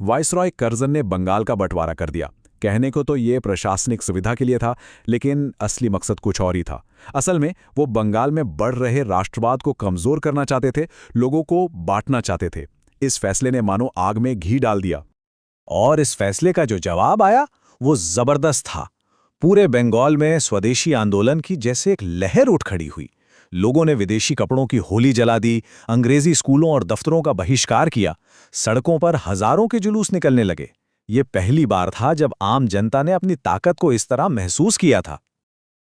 वायसरॉय कर्जन ने बंगाल का बंटवारा कर दिया। कहने को तो ये प्रशासनिक सुविधा के लिए था, लेकिन असली मकसद कुछ और ही था। असल में वो बंगाल में बढ़ रहे राष्ट्रवाद को कमजोर करना चाहते थे, लोगों को बांटना चाहते थे। इस फैसले ने मानो आग में घी डाल दिया। और इस फैसले का जो जवाब आया वो जबरदस्त था। पूरे बंगाल में स्वदेशी आंदोलन की जैसे एक लहर उठ खड़ी हुई। लोगों ने विदेशी कपड़ों की होली जला दी, अंग्रेजी स्कूलों और दफ्तरों का बहिष्कार किया, सड़कों पर हजारों के जुलूस निकलने लगे। ये पहली बार था जब आम जनता ने अपनी ताकत को इस तरह महसूस किया था।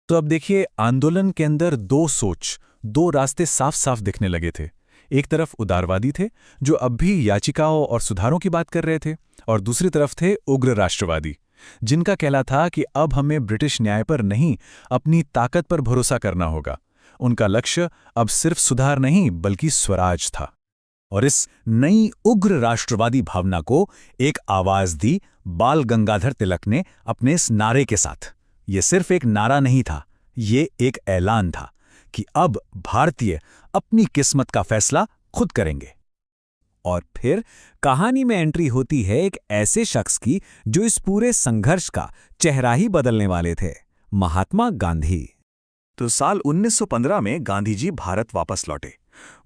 तो अब देखिए, आंदोलन के अंदर दो रास्ते साफ साफ दिखने लगे थे। एक तरफ उदारवादी थे, जो अब भी याचिकाओं और सुधारों की बात कर रहे थे, और दूसरी तरफ थे उग्र राष्ट्रवादी, जिनका कहना था कि अब हमें ब्रिटिश न्याय पर नहीं, अपनी ताकत पर भरोसा करना होगा। उनका लक्ष्य अब सिर्फ सुधार नहीं बल्कि स्वराज था। और इस नई उग्र राष्ट्रवादी भावना को एक आवाज दी बाल गंगाधर तिलक ने अपने इस नारे के साथ। ये सिर्फ एक नारा नहीं था, ये एक ऐलान था कि अब भारतीय अपनी किस्मत का फैसला खुद करेंगे। और फिर कहानी में एंट्री होती है एक ऐसे शख्स की जो इस पूरे संघर्ष का चेहरा ही बदलने वाले थे, महात्मा गांधी। तो साल 1915 में गांधी जी भारत वापस लौटे।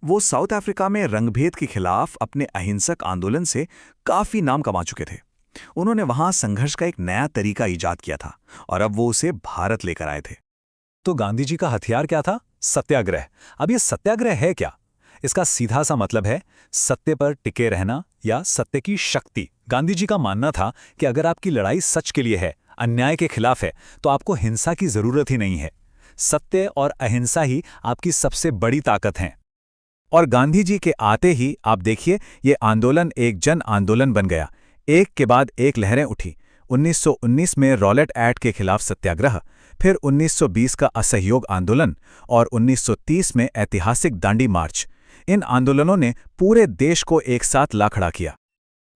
वो साउथ अफ्रीका में रंगभेद के खिलाफ अपने अहिंसक आंदोलन से काफी नाम कमा चुके थे। उन्होंने वहां संघर्ष का एक नया तरीका इजाद किया था और अब वो उसे भारत लेकर आए थे। तो गांधी जी का हथियार क्या था? सत्याग्रह। अब ये सत्याग्रह है क्या? इसका सीधा सा मतलब है सत्य पर टिके रहना या सत्य की शक्ति। गांधी जी का मानना था कि अगर आपकी लड़ाई सच के लिए है, अन्याय के खिलाफ है, तो आपको हिंसा की जरूरत ही नहीं है। सत्य और अहिंसा ही आपकी सबसे बड़ी ताकत हैं। और गांधी जी के आते ही आप देखिए, ये आंदोलन एक जन आंदोलन बन गया। एक के बाद एक लहरें उठी। 1919 में रॉलेट एक्ट के खिलाफ सत्याग्रह, फिर 1920 का असहयोग आंदोलन और 1930 में ऐतिहासिक दांडी मार्च। इन आंदोलनों ने पूरे देश को एक साथ ला खड़ा किया।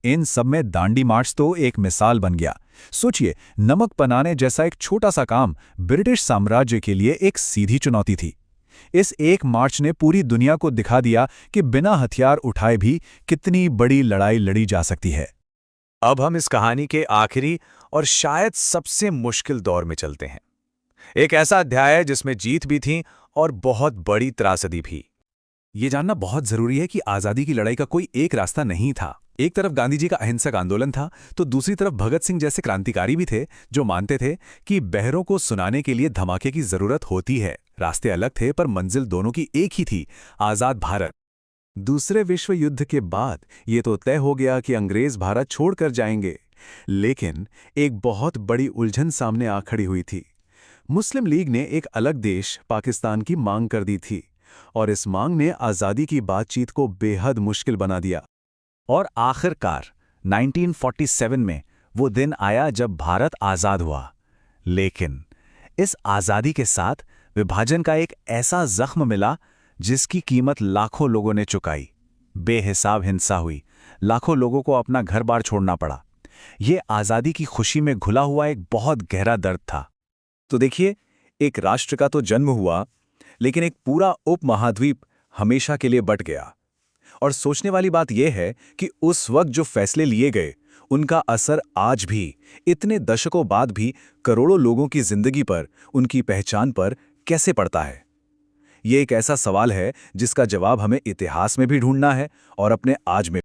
इन सब में दांडी मार्च तो एक मिसाल बन गया। सोचिए, नमक बनाने जैसा एक छोटा सा काम ब्रिटिश साम्राज्य के लिए एक सीधी चुनौती थी। इस एक मार्च ने पूरी दुनिया को दिखा दिया कि बिना हथियार उठाए भी कितनी बड़ी लड़ाई लड़ी जा सकती है। अब हम इस कहानी के आखिरी और शायद सबसे मुश्किल दौर में चलते हैं। एक ऐसा अध्याय है जिसमें जीत भी थी और बहुत बड़ी त्रासदी भी। ये जानना बहुत जरूरी है कि आजादी की लड़ाई का कोई एक रास्ता नहीं था। एक तरफ गांधी जी का अहिंसक आंदोलन था, तो दूसरी तरफ भगत सिंह जैसे क्रांतिकारी भी थे जो मानते थे कि बहरों को सुनाने के लिए धमाके की जरूरत होती है। रास्ते अलग थे पर मंजिल दोनों की एक ही थी, आजाद भारत। दूसरे विश्व युद्ध के बाद ये तो तय हो गया कि अंग्रेज भारत छोड़कर जाएंगे, लेकिन एक बहुत बड़ी उलझन सामने आ खड़ी हुई थी। मुस्लिम लीग ने एक अलग देश पाकिस्तान की मांग कर दी थी और इस मांग ने आज़ादी की बातचीत को बेहद मुश्किल बना दिया। और आखिरकार 1947 में वो दिन आया जब भारत आज़ाद हुआ। लेकिन इस आज़ादी के साथ विभाजन का एक ऐसा जख्म मिला जिसकी कीमत लाखों लोगों ने चुकाई। बेहिसाब हिंसा हुई, लाखों लोगों को अपना घर बार छोड़ना पड़ा। ये आज़ादी की खुशी में घुला हुआ एक बहुत गहरा दर्द था। तो देखिए, एक राष्ट्र का तो जन्म हुआ, लेकिन एक पूरा उपमहाद्वीप हमेशा के लिए बट गया। और सोचने वाली बात यह है कि उस वक्त जो फैसले लिए गए, उनका असर आज भी, इतने दशकों बाद भी करोड़ों लोगों की जिंदगी पर, उनकी पहचान पर कैसे पड़ता है। ये एक ऐसा सवाल है जिसका जवाब हमें इतिहास में भी ढूंढना है और अपने आज में